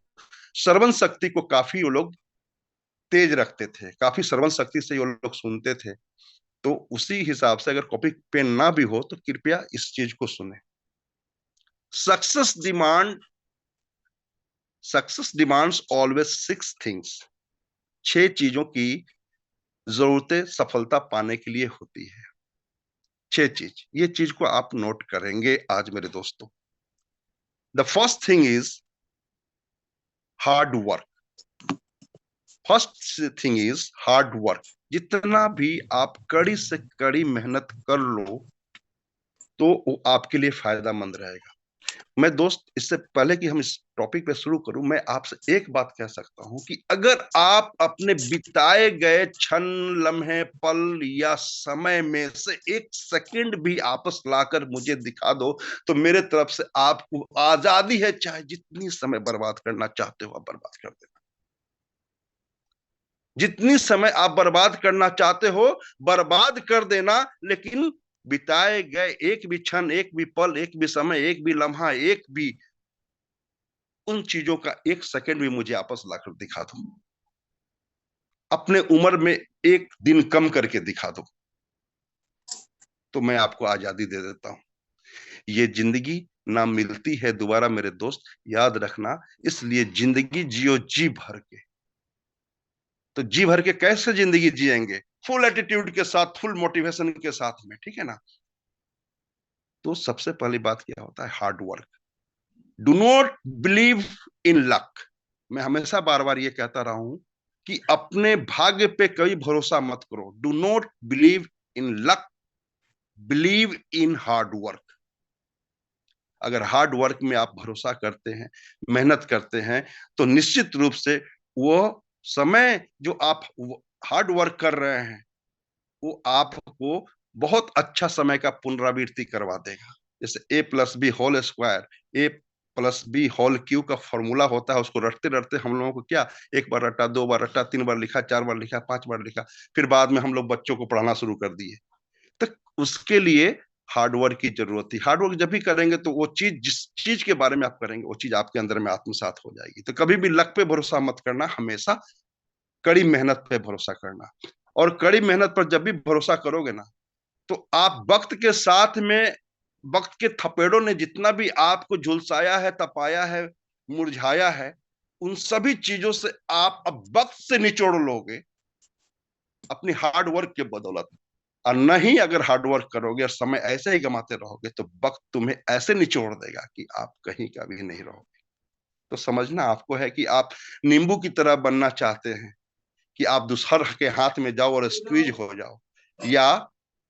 श्रवण शक्ति को काफी वो लोग तेज रखते थे, काफी श्रवण शक्ति से वो लोग सुनते थे। तो उसी हिसाब से अगर कॉपी पेन ना भी हो तो कृपया इस चीज को सुने। Success demands always 6 things. 6 चीजों की जरूरतें सफलता पाने के लिए होती है। 6 चीज, ये चीज को आप नोट करेंगे आज मेरे दोस्तों। The first thing is hard work. First thing is hard work. जितना भी आप कड़ी से कड़ी मेहनत कर लो तो वो आपके लिए फायदेमंद रहेगा। मैं दोस्त, इससे पहले कि हम इस टॉपिक पे शुरू करूं, मैं आपसे एक बात कह सकता हूं कि अगर आप अपने बिताए गए क्षण, लम्हे, पल या समय में से 1 सेकंड भी आपस लाकर मुझे दिखा दो तो मेरे तरफ से आपको आजादी है। चाहे जितनी समय बर्बाद करना चाहते हो आप बर्बाद कर देना, जितनी समय आप बर्बाद करना चाहते हो बर्बाद कर देना, लेकिन बिताए गए एक भी क्षण, एक भी पल, एक भी समय, एक भी लम्हा, एक भी उन चीजों का 1 सेकंड भी मुझे आपस लाकर दिखा दो। अपने उम्र में 1 दिन कम करके दिखा दो तो मैं आपको आजादी दे देता हूं। ये जिंदगी ना मिलती है दोबारा मेरे दोस्त, याद रखना। इसलिए जिंदगी जियो जी भर के। तो जी भर के कैसे जिंदगी जिएंगे? फुल एटीट्यूड के साथ, फुल मोटिवेशन के साथ में, ठीक है ना? तो सबसे पहली बात क्या होता है? Hard work. Do not believe in luck. मैं हमेशा बार बार ये कहता रहा हूं कि अपने भाग्य पे कभी भरोसा मत करो। Do not believe in luck, believe in hard work. अगर हार्ड वर्क में आप भरोसा करते हैं, मेहनत करते हैं, तो निश्चित रूप से वो समय जो आप हार्ड वर्क कर रहे हैं वो आपको बहुत अच्छा समय का पुनरावृत्ति करवा देगा। जैसे a+b² a+b³ का फॉर्मूला होता है, उसको रटते रटते हम लोगों को क्या 1 बार रटा, 2 बार रटा, 3 बार लिखा, 4 बार लिखा, 5 बार लिखा, फिर बाद में हम लोग बच्चों को पढ़ाना शुरू कर दिए। तो उसके लिए हार्ड वर्क की जरूरत थी। हार्ड वर्क जब भी करेंगे तो वो चीज, जिस चीज के बारे में आप करेंगे वो चीज आपके अंदर में आत्मसात हो जाएगी। तो कभी भी लक पे भरोसा मत करना, हमेशा कड़ी मेहनत पे भरोसा करना। और कड़ी मेहनत पर जब भी भरोसा करोगे ना तो आप वक्त के साथ में, वक्त के थपेड़ों ने जितना भी आपको झुलसाया है, तपाया है, मुरझाया है, उन सभी चीजों से आप अब वक्त से निचोड़ लोगे अपनी हार्ड वर्क के बदौलत। और नहीं अगर हार्ड वर्क करोगे और समय ऐसे ही गमाते रहोगे तो वक्त तुम्हें ऐसे निचोड़ देगा कि आप कहीं का भी नहीं रहोगे। तो समझना आपको है कि आप नींबू की तरह बनना चाहते हैं कि आप दूसर के हाथ में जाओ और स्क्वीज हो जाओ, या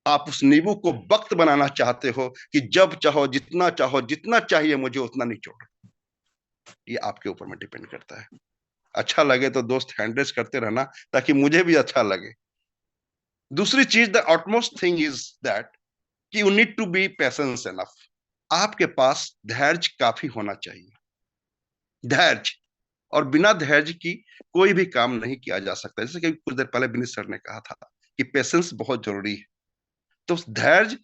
आप उस नींबू को वक्त बनाना चाहते हो कि जब चाहो, जितना चाहिए मुझे उतना निचोड़। ये आपके ऊपर में डिपेंड करता है। अच्छा लगे तो दोस्त हैंड रेस करते रहना ताकि मुझे भी अच्छा लगे। दूसरी चीज, the utmost thing is that कि you need to be patience enough. आपके पास धैर्य काफी होना चाहिए। धैर्य, और बिना धैर्य की कोई भी काम नहीं किया जा सकता। जैसे कि कुछ देर पहले विनीत सर ने कहा था कि पेशेंस बहुत जरूरी है। तो धैर्य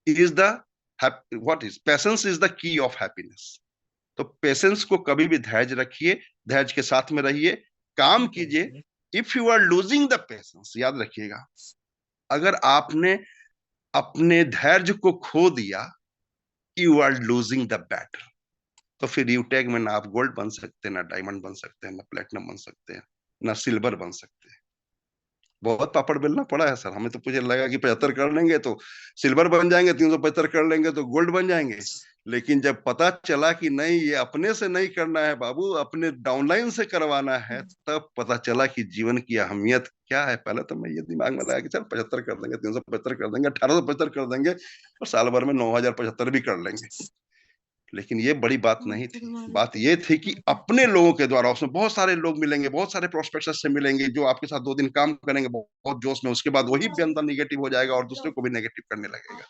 is the patience is the key of happiness. तो पेशेंस को कभी भी धैर्य रखिए, धैर्य के साथ में रहिए, काम कीजिए। If you are losing the patience, याद रखिएगा, अगर आपने अपने धैर्य को खो दिया, you are losing the battle. तो फिर यूटेक में ना आप गोल्ड बन सकते हैं, ना डायमंड बन सकते हैं, ना प्लेटिनम बन सकते हैं, ना सिल्वर बन सकते हैं। बहुत पापड़ बेलना पड़ा है सर हमें। तो मुझे लगा कि 75 कर लेंगे तो सिल्वर बन जाएंगे, 375 कर लेंगे तो गोल्ड बन जाएंगे। लेकिन जब पता चला कि नहीं, ये अपने से नहीं करना है बाबू, अपने डाउनलाइन से करवाना है, तब पता चला कि जीवन की अहमियत क्या है। पहले तो मैं ये दिमाग में लाया कि चल 75 कर देंगे, 375 कर देंगे, 1875 कर देंगे और साल भर में 9075 भी कर लेंगे। लेकिन ये बड़ी बात नहीं थी। बात ये थी कि अपने लोगों के द्वारा, उसमें बहुत सारे लोग मिलेंगे, बहुत सारे प्रोस्पेक्टस से मिलेंगे जो आपके साथ 2 दिन काम करेंगे बहुत जोश में, उसके बाद वही बंदा निगेटिव हो जाएगा और दूसरे को भी नेगेटिव करने लगेगा।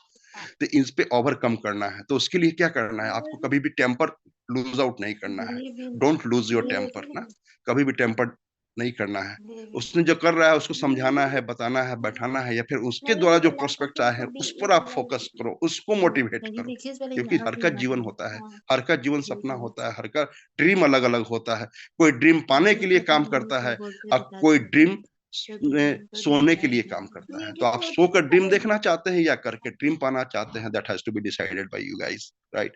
तो इन पे ओवरकम करना है। तो उसके लिए क्या करना है? आपको कभी भी टेम्पर लूज आउट नहीं करना है। डोंट लूज योर टेम्पर ना, कभी भी टेम्पर नहीं करना है। उसने जो कर रहा है उसको समझाना है, बताना है, बैठाना है, या फिर उसके द्वारा जो प्रोस्पेक्ट आए हैं उस पर आप फोकस करो, उसको मोटिवेट करो। क्योंकि हर का जीवन होता है, हर का जीवन सपना होता है, हर का ड्रीम अलग अलग होता है। कोई ड्रीम पाने के लिए काम करता है और कोई ड्रीम सोने के लिए काम करता है। तो आप सो कर ड्रीम देखना चाहते हैं या करके ड्रीम पाना चाहते हैं, that has to be decided by you guys, right.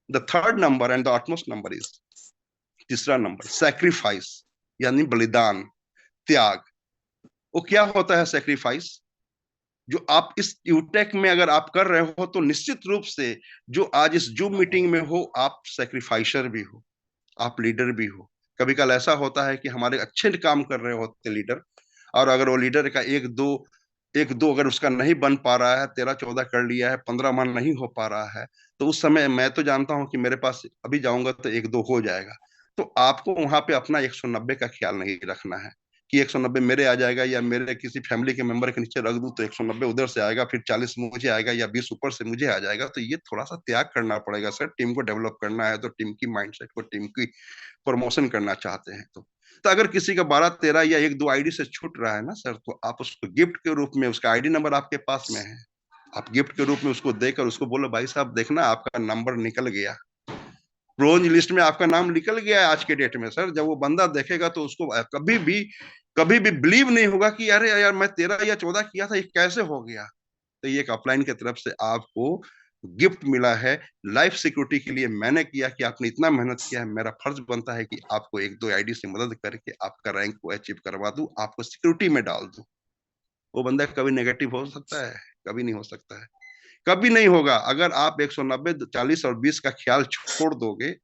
The third number and the utmost number is, तीसरा नंबर, सैक्रिफाइस, यानी बलिदान, त्याग। वो क्या होता है सैक्रिफाइस? जो आप इस यूटेक में अगर आप कर रहे हो तो निश्चित रूप से जो आज इस जूम मीटिंग में हो, आप सैक्रिफाइसर भी हो, आप लीडर भी हो। कभी कल ऐसा होता है कि हमारे अच्छे काम कर रहे होते लीडर, और अगर वो लीडर का एक दो अगर उसका नहीं बन पा रहा है, 13-14 कर लिया है, 15 मन नहीं हो पा रहा है, तो उस समय मैं तो जानता हूं कि मेरे पास अभी जाऊंगा तो 1-2 हो जाएगा। तो आपको वहां पे अपना 190 का ख्याल नहीं रखना है कि 190 मेरे आ जाएगा, या मेरे किसी फैमिली के मेंबर के नीचे रख दूं तो 190 उधर से आएगा, फिर 40 मुझे आएगा या 20 ऊपर से मुझे आ जाएगा। तो ये थोड़ा सा त्याग करना पड़ेगा सर। टीम को डेवलप करना है तो टीम की माइंडसेट को, टीम की प्रमोशन करना चाहते हैं तो अगर किसी का 12-13 या 1-2 आईडी से छूट रहा है ना सर, तो आप उसको गिफ्ट के रूप में, उसका आईडी नंबर आपके पास में है, आप गिफ्ट के रूप में उसको देकर उसको बोलो, भाई साहब देखना आपका नंबर निकल गया, ब्रोंज लिस्ट में आपका नाम निकल गया है आज के डेट में सर। जब वो बंदा देखेगा तो उसको कभी भी बिलीव नहीं होगा कि अरे यार मैं 13 या 14 किया था, ये कैसे हो गया। तो ये एक अपलाइन की तरफ से आपको गिफ्ट मिला है लाइफ सिक्योरिटी के लिए। मैंने किया कि आपने इतना मेहनत किया है, मेरा फर्ज बनता है कि आपको 1-2 आईडी से मदद करके आपका रैंक को अचीव करवा दूं, आपको सिक्योरिटी में डाल दूं। वो बंदा कभी नेगेटिव हो सकता है? कभी नहीं हो सकता है, कभी नहीं होगा। अगर आप 190, 40 और 20 का ख्याल छोड़ दोगे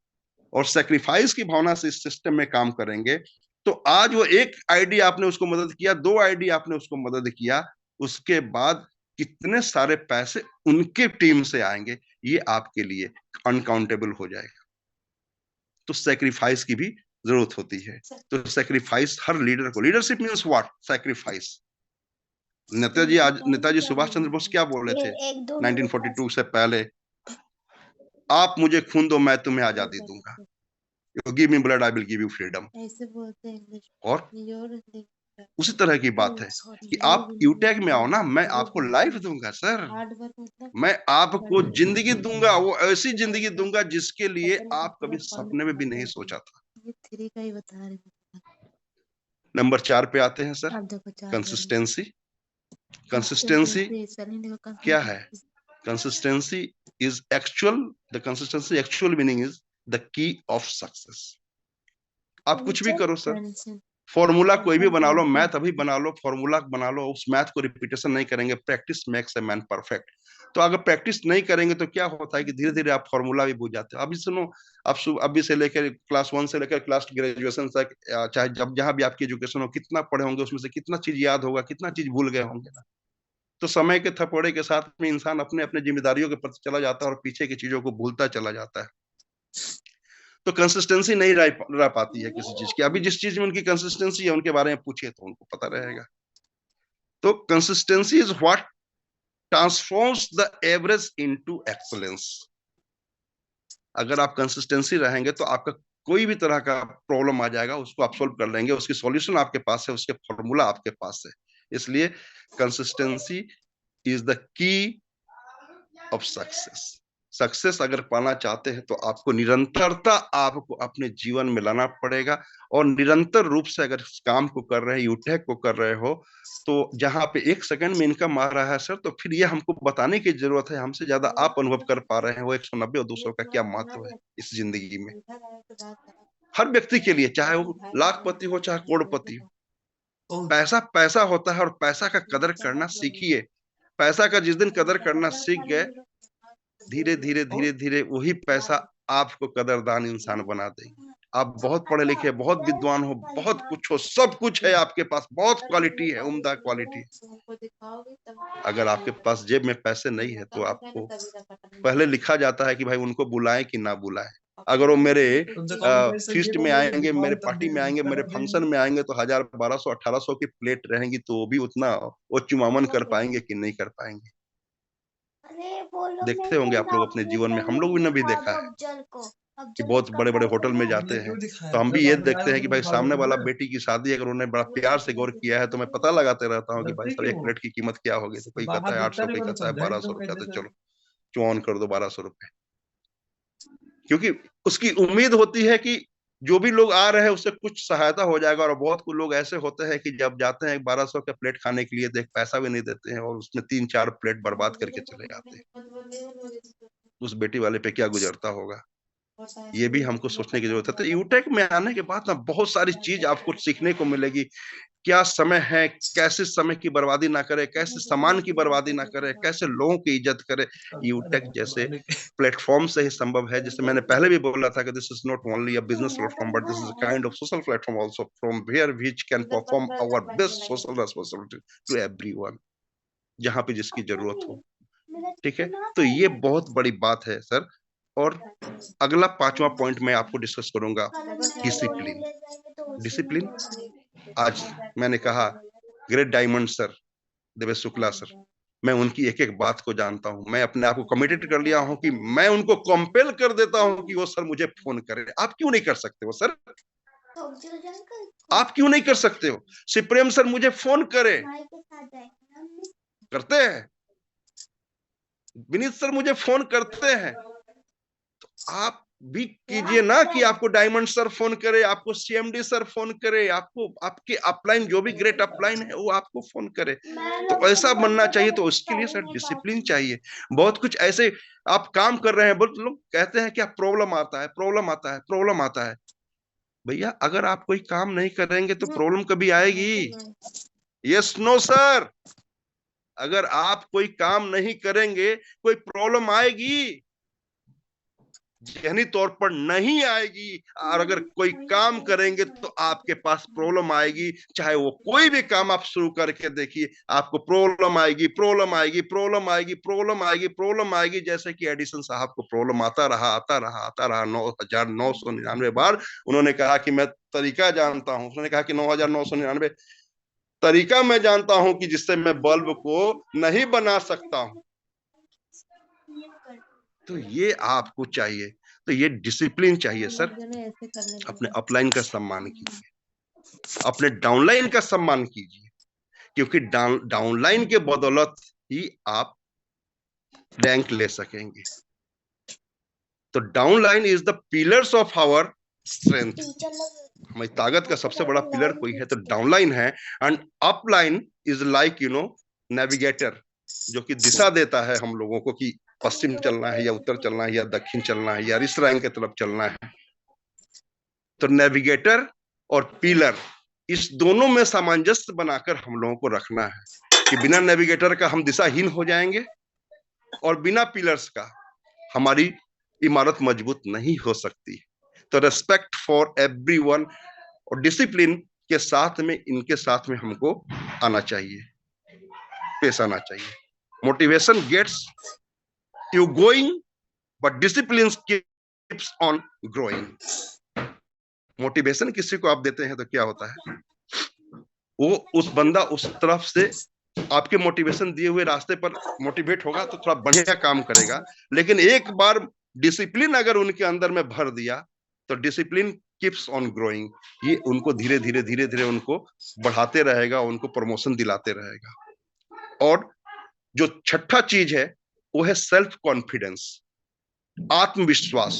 और सेक्रीफाइस की भावना से इस सिस्टम में काम करेंगे, तो आज वो एक आईडी आपने उसको मदद किया, 2 आईडी आपने उसको मदद किया, उसके बाद कितने सारे पैसे उनके टीम से आएंगे, ये आपके लिए अनकाउंटेबल हो जाएगा। तो सेक्रीफाइस की भी जरूरत होती है। तो सेक्रीफाइस हर लीडर को, leadership means what? Sacrifice. Netaji Subhash Chandra Bose क्या बोले थे 1942 से पहले? आप मुझे खून दो, मैं तुम्हें आजादी दूंगा। You give me blood, I will give you freedom। ऐसे बोलते हैं इंग्लिश। और उसी तरह की बात है कि आप यूटेक में आओ ना, मैं आपको लाइफ दूंगा सर, मैं आपको जिंदगी दूंगा, वो ऐसी जिंदगी दूंगा जिसके लिए आप कभी सपने में भी नहीं सोचा था। ये 3 का ही बता रहे हैं। नंबर 4 पे आते हैं सर, कंसिस्टेंसी। कंसिस्टेंसी क्या है? Consistency is actual, the consistency actual meaning is the key of success. आप कुछ भी करो सर, फॉर्मूला कोई भी बना लो, मैथ अभी बना लो, फॉर्मूला बना लो, उस मैथ को रिपीटेशन नहीं करेंगे, practice makes a man perfect. तो अगर प्रैक्टिस नहीं करेंगे तो क्या होता है कि धीरे धीरे आप फॉर्मूला भी भूल जाते हो। अभी सुनो, आप अभी से लेकर क्लास 1 से लेकर क्लास ग्रेजुएशन तक, चाहे जब जहां भी आपकी एजुकेशन हो, कितना पढ़े होंगे, उसमें से कितना चीज याद होगा, कितना चीज भूल गए होंगे ना। तो समय के थपड़े के साथ में इंसान अपने अपने जिम्मेदारियों के प्रति चला जाता है और पीछे की चीजों को भूलता चला जाता है। तो कंसिस्टेंसी नहीं रह पाती है किसी चीज की। अभी जिस चीज में उनकी कंसिस्टेंसी है उनके बारे में पूछिए तो उनको पता रहेगा। तो consistency is what transforms the average into excellence. अगर आप कंसिस्टेंसी रहेंगे तो आपका कोई भी तरह का प्रॉब्लम आ जाएगा, उसको आप सोल्व कर लेंगे, उसकी सॉल्यूशन आपके पास है, उसके फॉर्मूला आपके पास है। इसलिए consistency is the key of success. Success अगर पाना चाहते हैं तो आपको निरंतरता आपको अपने जीवन में लाना पड़ेगा, और निरंतर रूप से अगर इस काम को कर रहे हैं, यूटेक को कर रहे हो, तो जहां पे 1 सेकंड में इनकम आ रहा है सर, तो फिर ये हमको बताने की जरूरत है, हमसे ज्यादा आप अनुभव कर पा रहे हैं वो 190 और 200 का क्या महत्व है इस जिंदगी में। हर व्यक्ति के लिए, चाहे वो लाखपति हो चाहे करोड़पति हो, पैसा पैसा होता है, और पैसा का कदर करना सीखिए। पैसा का जिस दिन कदर करना सीख गए, धीरे धीरे धीरे धीरे वही पैसा आपको कदरदान इंसान बना देगी। आप बहुत पढ़े लिखे, बहुत विद्वान हो, बहुत कुछ हो, सब कुछ है आपके पास, बहुत क्वालिटी है, उम्दा क्वालिटी। अगर आपके पास जेब में पैसे नहीं है तो आपको पहले लिखा जाता है कि भाई उनको बुलाएं कि ना बुलाएं। अगर वो मेरे फीस्ट में आएंगे, मेरे पार्टी में आएंगे, मेरे फंक्शन में आएंगे, तो 1000, 1200, 1800 की प्लेट रहेंगी, तो वो भी उतना वो चुमावन कर पाएंगे कि नहीं कर पाएंगे। देखते होंगे आप लोग अपने जीवन में, हम लोग भी ने भी देखा है कि बहुत बड़े बड़े होटल में जाते हैं तो हम भी ये देखते हैं कि भाई सामने वाला बेटी की शादी अगर उन्होंने बड़ा प्यार से गौर किया है तो मैं पता लगाते रहता हूँ कि भाई साहब एक प्लेट की कीमत क्या होगी। तो कोई कहता है 800, कोई कहता है 1200 रुपया, तो चलो चुन कर दो 1200 रुपए, क्योंकि उसकी उम्मीद होती है कि जो भी लोग आ रहे हैं उससे कुछ सहायता हो जाएगा। और बहुत कुछ लोग ऐसे होते हैं कि जब जाते हैं 1200 का प्लेट खाने के लिए तो एक पैसा भी नहीं देते हैं और उसमें 3-4 प्लेट बर्बाद करके चले जाते हैं। उस बेटी वाले पे क्या गुजरता होगा, ये भी हमको सोचने की जरूरत है। तो यूटेक में आने के बाद ना बहुत सारी चीज आपको सीखने को मिलेगी। क्या समय है, कैसे समय की बर्बादी ना करे, कैसे सामान की बर्बादी ना करे, कैसे लोगों की इज्जत करे। यूटेक जैसे प्लेटफॉर्म से ही संभव है। जैसे मैंने पहले भी बोला था कि this is not only a business platform but this is a kind of social platform also, from where which can perform our best social responsibility to everyone, जहां पे जिसकी जरूरत हो। ठीक है, तो ये बहुत बड़ी बात है सर। और अगला 5वां पॉइंट मैं आपको डिस्कस करूंगा, डिसिप्लिन। डिसिप्लिन, आज मैंने कहा great diamond sir, Devesh Shukla sir, मैं उनकी एक एक बात को जानता हूं। मैं अपने आप को कमिटेड कर लिया हूं कि मैं उनको कंपेल कर देता हूं कि वो सर मुझे फोन करें। आप क्यों नहीं कर सकते हो सर? आप क्यों नहीं कर सकते हो? सिप्रेम सर मुझे फोन करे, करते हैं। विनीत सर मुझे फोन करते हैं। तो आप भी कीजिए ना कि आपको डायमंड सर फोन करे, आपको सीएमडी सर फोन करे, आपको आपके अपलाइन जो भी ग्रेट अपलाइन है वो आपको फोन करे। तो ऐसा बनना चाहिए। तो उसके लिए सर डिसिप्लिन चाहिए। बहुत कुछ ऐसे आप काम कर रहे हैं, बहुत लोग कहते हैं क्या प्रॉब्लम आता है, प्रॉब्लम आता है, प्रॉब्लम आता है। भैया अगर आप कोई काम नहीं करेंगे तो प्रॉब्लम कभी आएगी? Yes no sir? अगर आप कोई काम नहीं करेंगे कोई प्रॉब्लम आएगी? जहनी तौर पर नहीं आएगी। और अगर कोई काम करेंगे तो आपके पास प्रॉब्लम आएगी। चाहे वो कोई भी काम आप शुरू करके देखिए, आपको प्रॉब्लम आएगी, प्रॉब्लम आएगी, प्रॉब्लम आएगी, प्रॉब्लम आएगी, प्रॉब्लम आएगी। जैसे कि एडिसन साहब को प्रॉब्लम आता रहा 9,999 बार। उन्होंने कहा कि मैं तरीका जानता हूं। उन्होंने कहा कि 9,999 तरीका मैं जानता हूं कि जिससे मैं बल्ब को नहीं बना सकता हूं। तो ये आपको चाहिए। तो ये डिसिप्लिन चाहिए सर। अपने अपलाइन का सम्मान कीजिए, अपने डाउनलाइन का सम्मान कीजिए, क्योंकि डाउनलाइन के बदौलत ही आप रैंक ले सकेंगे। तो downline is the pillars of our strength. हमारी ताकत का सबसे बड़ा पिलर कोई है तो डाउनलाइन है। And upline is like navigator, जो कि दिशा देता है हम लोगों को कि पश्चिम चलना है या उत्तर चलना है या दक्षिण चलना है या इस रैंक की तरफ चलना है। तो नेविगेटर और पिलर, इस दोनों में सामंजस्य बनाकर हम लोगों को रखना है कि बिना नेविगेटर का हम दिशाहीन हो जाएंगे और बिना पिलर्स का हमारी इमारत मजबूत नहीं हो सकती। तो रेस्पेक्ट फॉर एवरीवन और डिसिप्लिन के साथ में, इनके साथ में हमको आना चाहिए, पेश आना चाहिए। Motivation gets you going but discipline keeps on growing. Motivation किसी को आप देते हैं तो क्या होता है, वो उस बंदा उस तरफ से आपके मोटिवेशन दिए हुए रास्ते पर मोटिवेट होगा तो थोड़ा बढ़िया काम करेगा। लेकिन एक बार डिसिप्लिन अगर उनके अंदर में भर दिया तो डिसिप्लिन कीप्स ऑन ग्रोइंग, ये उनको धीरे धीरे उनको बढ़ाते रहेगा, उनको प्रमोशन दिलाते रहेगा। और जो छठा चीज है वो है सेल्फ कॉन्फिडेंस, आत्मविश्वास।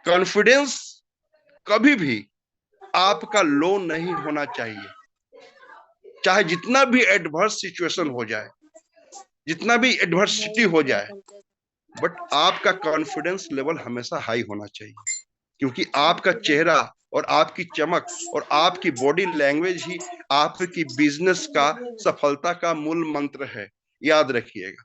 कॉन्फिडेंस कभी भी आपका लो नहीं होना चाहिए, चाहे जितना भी एडवर्स सिचुएशन हो जाए, जितना भी एडवर्सिटी हो जाए, बट आपका कॉन्फिडेंस लेवल हमेशा हाई होना चाहिए। क्योंकि आपका चेहरा और आपकी चमक और आपकी बॉडी लैंग्वेज ही आपकी बिजनेस का सफलता का मूल मंत्र है। याद रखिएगा,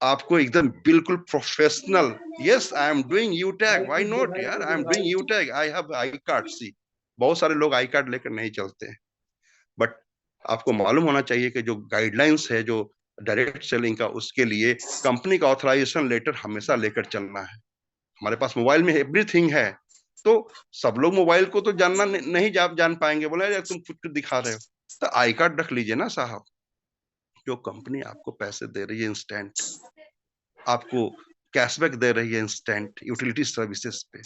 आपको एकदम बिल्कुल professional, yes I am doing UTag, why not यार, I am doing UTag, I have I card. See, बहुत सारे लोग आई कार्ड लेकर नहीं चलते हैं, बट आपको मालूम होना चाहिए कि जो गाइडलाइंस है जो डायरेक्ट सेलिंग का, उसके लिए कंपनी का ऑथराइजेशन लेटर हमेशा लेकर चलना है। हमारे पास मोबाइल में एवरीथिंग है, तो सब लोग मोबाइल को तो जानना नहीं जान पाएंगे। बोले यार तुम कुछ दिखा रहे हो, तो आई कार्ड रख लीजिए ना साहब। जो कंपनी आपको पैसे दे रही है इंस्टेंट, आपको कैशबैक दे रही है इंस्टेंट यूटिलिटी सर्विसेज पे,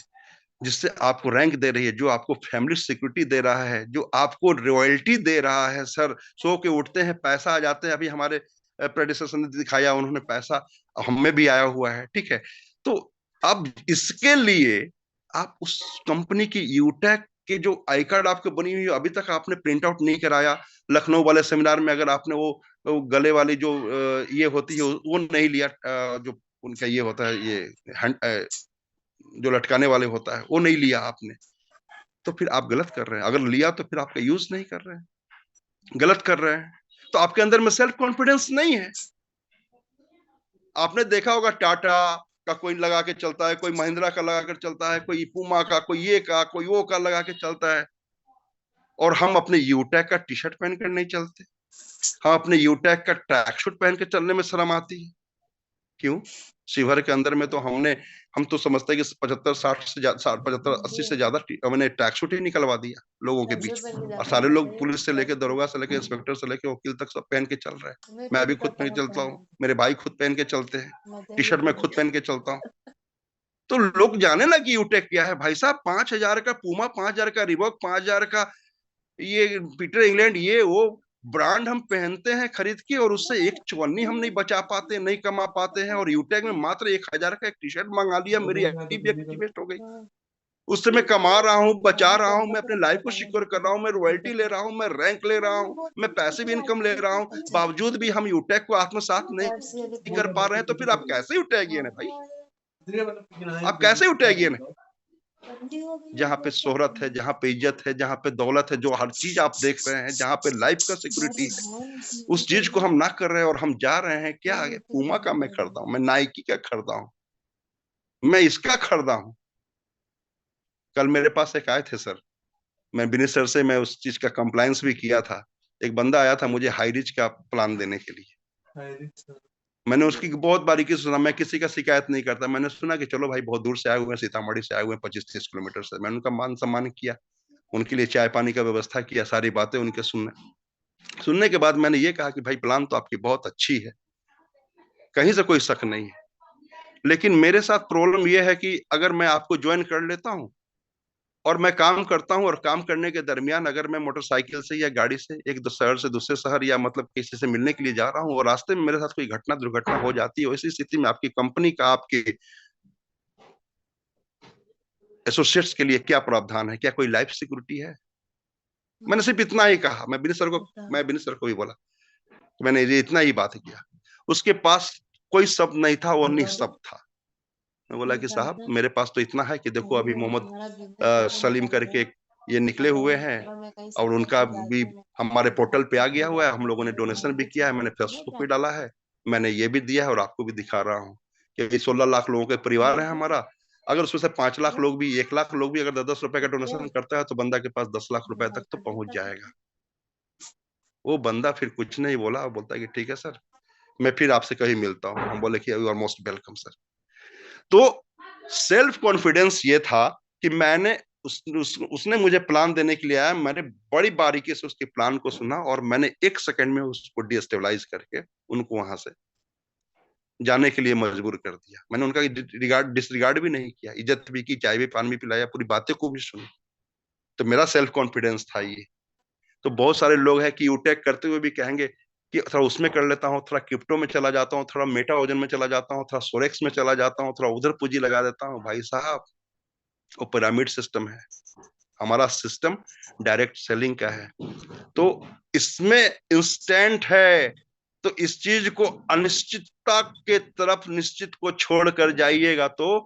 जिससे आपको रैंक दे रही है, जो आपको फैमिली सिक्योरिटी दे रहा है, जो आपको रॉयल्टी दे रहा है। सर सो के उठते हैं, पैसा आ जाते हैं। अभी हमारे प्रेडिसेसर ने दिखाया, उन्होंने पैसा हमें भी आया हुआ है, ठीक है। तो अब इसके लिए आप उस कंपनी की यूटेक के जो आई कार्ड आपको बनी हुई है, अभी तक आपने प्रिंट आउट नहीं कराया। लखनऊ वाले सेमिनार में अगर आपने वो गले वाली जो ये होती है वो नहीं लिया, जो उनका ये होता है, ये जो लटकाने वाले होता है, वो नहीं लिया आपने, तो फिर आप गलत कर रहे हैं। अगर लिया तो फिर आपका यूज नहीं कर रहे हैं, गलत कर रहे हैं। तो आपके अंदर में सेल्फ कॉन्फिडेंस नहीं है। आपने देखा होगा टाटा का कोई लगा के चलता है, कोई महिंद्रा का लगा कर चलता है, कोई पुमा का, कोई ये का, कोई वो का लगा के चलता है, और हम अपने यूटेक का टी शर्ट पहन कर नहीं चलते। हम अपने यूटेक का ट्रैक सूट पहन के चलने में शर्म आती है। क्यों? शिवहर के अंदर में तो हम तो समझते हैं कि 75-60 से 75-80 से ज्यादा मैंने ट्रैक सूट ही निकलवा दिया लोगों के बीच, और सारे लोग पुलिस से लेके, दरोगा से लेके, इंस्पेक्टर से लेके वकील तक सब पहन के चल रहे हैं। मैं भी खुद पहन के चलता हूँ, मेरे भाई खुद पहन के चलते हैं, टी शर्ट में खुद पहन के चलता हूँ। तो लोग जाने ना कि यूटेक क्या है। भाई साहब 5,000 का पूमा, 5,000 का रिबॉक, 5,000 का ये पीटर इंग्लैंड, ये वो ब्रांड हम पहनते हैं खरीद के, और उससे एक चवन्नी हम नहीं बचा पाते, नहीं कमा पाते हैं। और यूटेक में मात्र 1,000 का एक टी शर्ट मंगा लिया, मेरी एफडी भी एक्टिवेट हो गई। उससे मैं कमा रहा हूँ, बचा रहा हूँ, मैं अपने लाइफ को सिक्योर कर रहा हूँ, मैं रॉयल्टी ले रहा हूँ, मैं रैंक ले रहा हूँ, मैं पैसिव इनकम ले रहा हूँ। बावजूद भी हम यूटेक को आत्मसात नहीं कर पा रहे हैं। तो फिर आप कैसे यूटेकियन है भाई? आप कैसे यूटेकियन है? जहाँ पे शोहरत है, जहाँ पे इज्जत है, जहाँ पे दौलत है, जो हर चीज आप देख रहे हैं, जहाँ पे लाइफ का सिक्योरिटी है, उस चीज को हम ना कर रहे हैं। और हम जा रहे हैं क्या, पूमा का मैं खरीदा हूँ, मैं नाइकी का खरीदा हूँ, मैं इसका खरीदा हूँ। कल मेरे पास एक आए थे सर, मैं विनीत सर से मैं उस चीज का कंप्लायंस भी किया था। एक बंदा आया था मुझे हाई रिच का प्लान देने के लिए। मैंने उसकी बहुत बारीकी से सुना, मैं किसी का शिकायत नहीं करता। मैंने सुना कि चलो भाई बहुत दूर से आए हुए हैं, सीतामढ़ी से आए हुए हैं, 25-30 किलोमीटर से। मैंने उनका मान सम्मान किया, उनके लिए चाय पानी का व्यवस्था किया, सारी बातें उनके सुनने के बाद मैंने ये कहा कि भाई प्लान तो आपकी बहुत अच्छी है, कहीं से कोई शक नहीं है, लेकिन मेरे साथ प्रॉब्लम यह है कि अगर मैं आपको ज्वाइन कर लेता हूं और मैं काम करता हूं, और काम करने के दरमियान अगर मैं मोटरसाइकिल से या गाड़ी से एक शहर से दूसरे शहर या मतलब किसी से मिलने के लिए जा रहा हूं, और रास्ते में मेरे साथ कोई दुर्घटना हो जाती है, ऐसी स्थिति में आपकी कंपनी का, आपके एसोसिएट्स के लिए क्या प्रावधान है? क्या कोई लाइफ सिक्योरिटी है? मैंने सिर्फ इतना ही कहा। मैं विनीत सर को भी बोला, मैंने ये इतना ही बात किया। उसके पास कोई शब्द नहीं था, वो निःशब्द था। मैं बोला कि साहब मेरे पास तो इतना है कि देखो अभी मोहम्मद सलीम करके ये निकले हुए हैं, और उनका भी हमारे पोर्टल पे आ गया हुआ है, हम लोगों ने डोनेशन भी किया है, मैंने फेसबुक पे डाला है, मैंने ये भी दिया है, और आपको भी दिखा रहा हूँ कि 16 लाख लोगों के परिवार है हमारा। अगर उसमें से 5 लाख लोग भी, 1 लाख लोग भी अगर 10 रुपए का डोनेशन करता है, तो बंदा के पास 10 लाख रुपए तक तो पहुंच जाएगा। वो बंदा फिर कुछ नहीं बोला, बोलता है कि ठीक है सर, मैं फिर आपसे कहीं मिलता हूँ। हम बोले कि you are most welcome sir. तो सेल्फ कॉन्फिडेंस ये था कि मैंने उसने मुझे प्लान देने के लिए आया, मैंने बड़ी बारीकी से उसके प्लान को सुना, और मैंने 1 सेकंड में उसको डिस्टेबलाइज करके उनको वहां से जाने के लिए मजबूर कर दिया। मैंने उनका डिसरिगार्ड भी नहीं किया, इज्जत भी की, चाय भी पानी भी पिलाया, पूरी बातें को भी सुनी। तो मेरा सेल्फ कॉन्फिडेंस था ये। तो बहुत सारे लोग हैं कि यूटेक करते हुए भी कहेंगे कि थोड़ा उसमें कर लेता हूँ, थोड़ा क्रिप्टो में चला जाता हूँ, थोड़ा मेटा ओजन में चला जाता हूँ, थोड़ा सोरेक्स में चला जाता हूँ, थोड़ा उधर पूंजी लगा देता हूँ। भाई साहब वो पिरामिड सिस्टम है, हमारा सिस्टम डायरेक्ट सेलिंग का है। तो इसमें इंस्टेंट है, तो इस चीज को अनिश्चितता के तरफ निश्चित को छोड़कर जाइएगा तो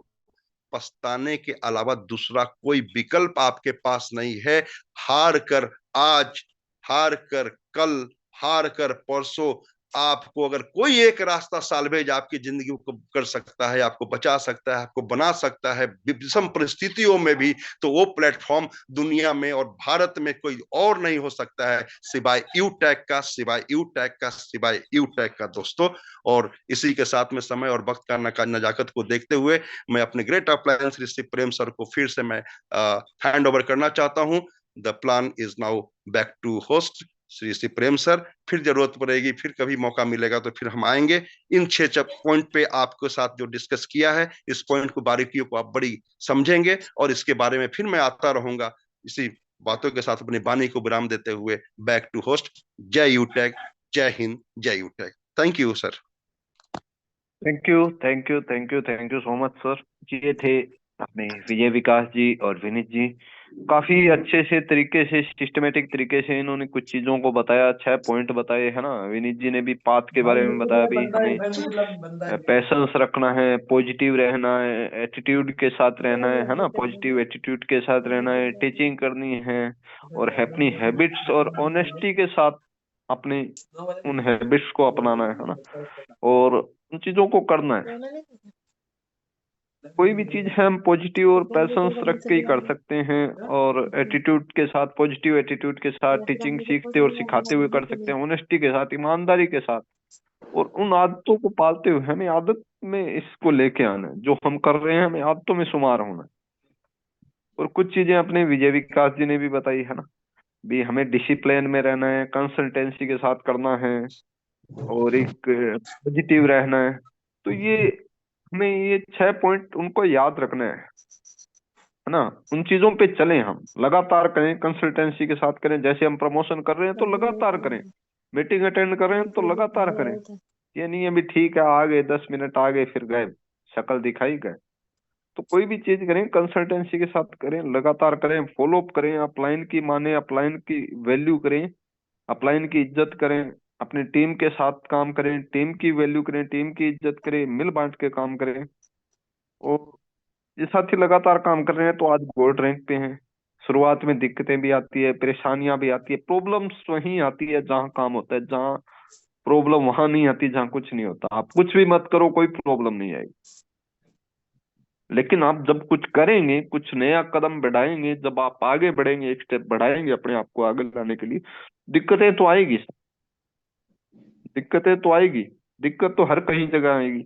पछताने के अलावा दूसरा कोई विकल्प आपके पास नहीं है। हार कर आज, हार कर कल, हार कर परसों, आपको अगर कोई एक रास्ता साल्वेज आपकी जिंदगी को कर सकता है, आपको बचा सकता है, आपको बना सकता है विषम परिस्थितियों में भी, तो वो प्लेटफॉर्म दुनिया में और भारत में कोई और नहीं हो सकता है सिवाय यूटेक का, सिवाय यूटेक का, सिवाय यूटेक का दोस्तों। और इसी के साथ में समय और वक्त का नजाकत को देखते हुए मैं अपने ग्रेट अप्लायंस ऋषि प्रेम सर को फिर से मैं हैंड ओवर करना चाहता हूं। The plan is now back to host Shri Shri Prem sir. फिर जरूरत पड़ेगी, फिर कभी मौका मिलेगा तो फिर हम आएंगे। इन 6 पॉइंट पे आपके साथ जो डिस्कस किया है, इस पॉइंट को, बारीकियों को आप बड़ी समझेंगे और इसके बारे में फिर मैं आता रहूंगा। इसी बातों के साथ अपनी वाणी को विराम देते हुए बैक टू होस्ट। जय यूटेक, Jai Hind, Jai UTech. Thank you sir. Thank you, thank you, thank you, thank you so much sir. ये थे अपने विजय विकास जी और विनीत जी। काफी अच्छे से तरीके से, सिस्टमेटिक तरीके से इन्होंने कुछ चीजों को बताया। 6 पॉइंट बताए, है ना। विनीत जी ने भी पाथ के बारे में बताया, भी हमें पैशंस रखना है, पॉजिटिव रहना है, एटीट्यूड के साथ रहना है ना, पॉजिटिव एटीट्यूड के साथ रहना है, टीचिंग करनी है और अपनी हैबिट्स और ऑनेस्टी के साथ अपनी उन हैबिट्स को अपनाना है ना, और उन चीजों को करना है। कोई भी चीज है हम पॉजिटिव और पैशंस रख के ही कर सकते हैं, और एटीट्यूड के साथ, पॉजिटिव एटीट्यूड के साथ टीचिंग सीखते और सिखाते हुए कर सकते हैं, ऑनेस्टी के साथ, ईमानदारी के साथ, और उन आदतों को पालते हुए हमें आदत में इसको लेके आना है। जो हम कर रहे हैं हमें आदतों में शुमार होना है। और कुछ चीजें अपने विजय विकास जी ने भी बताई, है ना, भी हमें डिसिप्लिन में रहना है, कंसिस्टेंसी के साथ करना है और एक पॉजिटिव रहना है। तो ये हमें ये 6 पॉइंट उनको याद रखना है ना। उन चीजों पे चलें, हम लगातार करें, कंसिस्टेंसी के साथ करें। जैसे हम प्रमोशन कर रहे हैं तो लगातार करें, मीटिंग अटेंड कर रहे हैं तो लगातार करें। ये नहीं है भी ठीक है आ गए 10 मिनट आ गए फिर गए, शक्ल दिखाई गए। तो कोई भी चीज करें कंसिस्टेंसी के साथ करें, लगातार करें, फॉलो अप करें, अपलाइन की माने, अपलाइन की वैल्यू करें, अपलाइन की इज्जत करें, अपनी टीम के साथ काम करें, टीम की वैल्यू करें, टीम की इज्जत करें, मिल बांट के काम करें। और ये साथी लगातार काम कर रहे हैं तो आज गोल्ड रैंक पे हैं। शुरुआत में दिक्कतें भी आती है, परेशानियां भी आती है, प्रॉब्लम्स वहीं आती है जहाँ काम होता है। जहाँ प्रॉब्लम वहां नहीं आती जहाँ कुछ नहीं होता। आप कुछ भी मत करो, कोई प्रॉब्लम नहीं आएगी। लेकिन आप जब कुछ करेंगे, कुछ नया कदम बढ़ाएंगे, जब आप आगे बढ़ेंगे, एक स्टेप बढ़ाएंगे अपने आप को आगे लाने के लिए, दिक्कतें तो आएगी, दिक्कतें तो आएगी। दिक्कत तो हर कहीं जगह आएगी।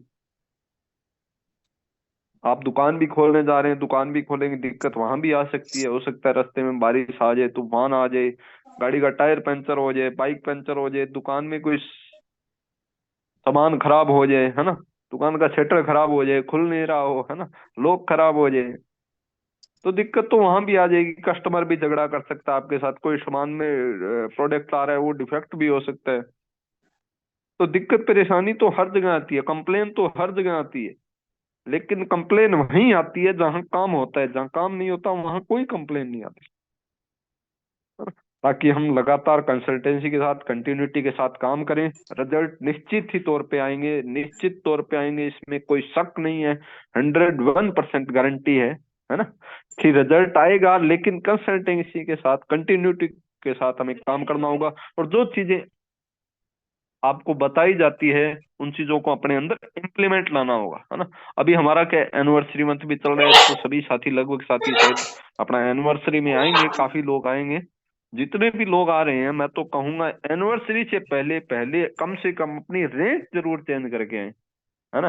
आप दुकान भी खोलने जा रहे हैं, दुकान भी खोलेंगे, दिक्कत वहां भी आ सकती है। हो सकता है रास्ते में बारिश आ जाए, तूफान आ जाए, गाड़ी का टायर पंचर हो जाए, बाइक पंचर हो जाए, दुकान में कोई सामान खराब हो जाए, है ना, दुकान का शटर खराब हो जाए, खुल नहीं रहा हो, है ना, लॉक खराब हो जाए, तो दिक्कत तो वहां भी आ जाएगी। कस्टमर भी झगड़ा कर सकता है आपके साथ, कोई सामान में प्रोडक्ट आ रहा है वो डिफेक्ट भी हो सकता है। तो दिक्कत परेशानी तो हर जगह आती है, कंप्लेन तो हर जगह आती है। लेकिन कंप्लेन वहीं आती है जहां काम होता है, जहां काम नहीं होता वहां कोई कंप्लेन नहीं आती। ताकि हम लगातार कंसल्टेंसी के साथ, कंटिन्यूटी के साथ काम करें। रिजल्ट निश्चित ही तौर पे आएंगे, निश्चित तौर पे आएंगे, इसमें कोई शक नहीं है। 101% गारंटी है ना, कि रिजल्ट आएगा। लेकिन कंसल्टेंसी के साथ, कंटिन्यूटी के साथ हमें काम करना होगा, और जो चीजें आपको बताई जाती है उन चीजों को अपने अंदर इम्प्लीमेंट लाना होगा, है ना। अभी हमारा क्या एनिवर्सरी मंथ भी चल रहा है, तो सभी साथी, लगभग साथी शायद अपना एनिवर्सरी में आएंगे, काफी लोग आएंगे। जितने भी लोग आ रहे हैं, मैं तो कहूंगा एनिवर्सरी से पहले पहले कम से कम अपनी रैंक जरूर चेंज करके आए, है ना।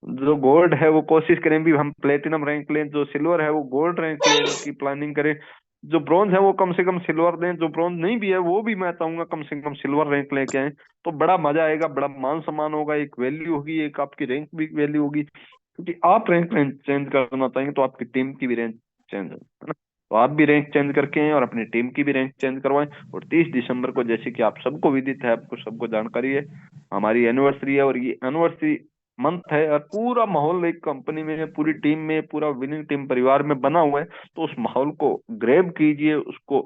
जो गोल्ड है वो कोशिश करें भी हम प्लेटिनम रैंक लें, जो सिल्वर है वो गोल्ड रैंक लेने की प्लानिंग करें, जो ब्रॉन्ज है वो कम से कम सिल्वर दें, जो ब्रॉन्ज नहीं भी है वो भी मैं चाहूंगा कम से कम सिल्वर रैंक लेके आए। तो बड़ा मजा आएगा, बड़ा मान सम्मान होगा, एक वैल्यू होगी, एक आपकी रैंक भी वैल्यू होगी। क्योंकि आप रैंक चेंज करना चाहेंगे तो आपकी टीम की भी रैंक चेंज है ना। तो आप भी रैंक चेंज करके आए और अपनी टीम की भी रैंक चेंज करवाएं। और 30 दिसंबर को, जैसे कि आप सबको विदित है, आपको सबको जानकारी है, हमारी एनिवर्सरी है। और ये एनिवर्सरी मंथ है और पूरा माहौल एक कंपनी में, पूरी टीम में, पूरा विनिंग टीम परिवार में बना हुआ है। तो उस माहौल को ग्रैब कीजिए, उसको,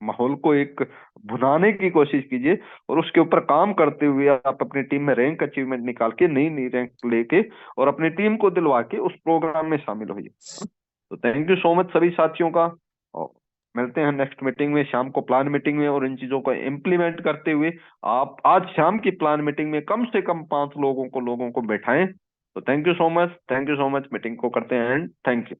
माहौल को एक भुनाने की कोशिश कीजिए, और उसके ऊपर काम करते हुए आप अपनी टीम में रैंक अचीवमेंट निकाल के, नई नई रैंक लेके, और अपनी टीम को दिलवा के उस प्रोग्राम में शामिल होइए। तो थैंक यू सो मच सभी साथियों का, और मिलते हैं नेक्स्ट मीटिंग में, शाम को प्लान मीटिंग में। और इन चीजों को इम्प्लीमेंट करते हुए आप आज शाम की प्लान मीटिंग में कम से कम 5 लोगों को बैठाएं। तो thank you so much, thank you so much. Meeting को करते हैं एंड थैंक यू।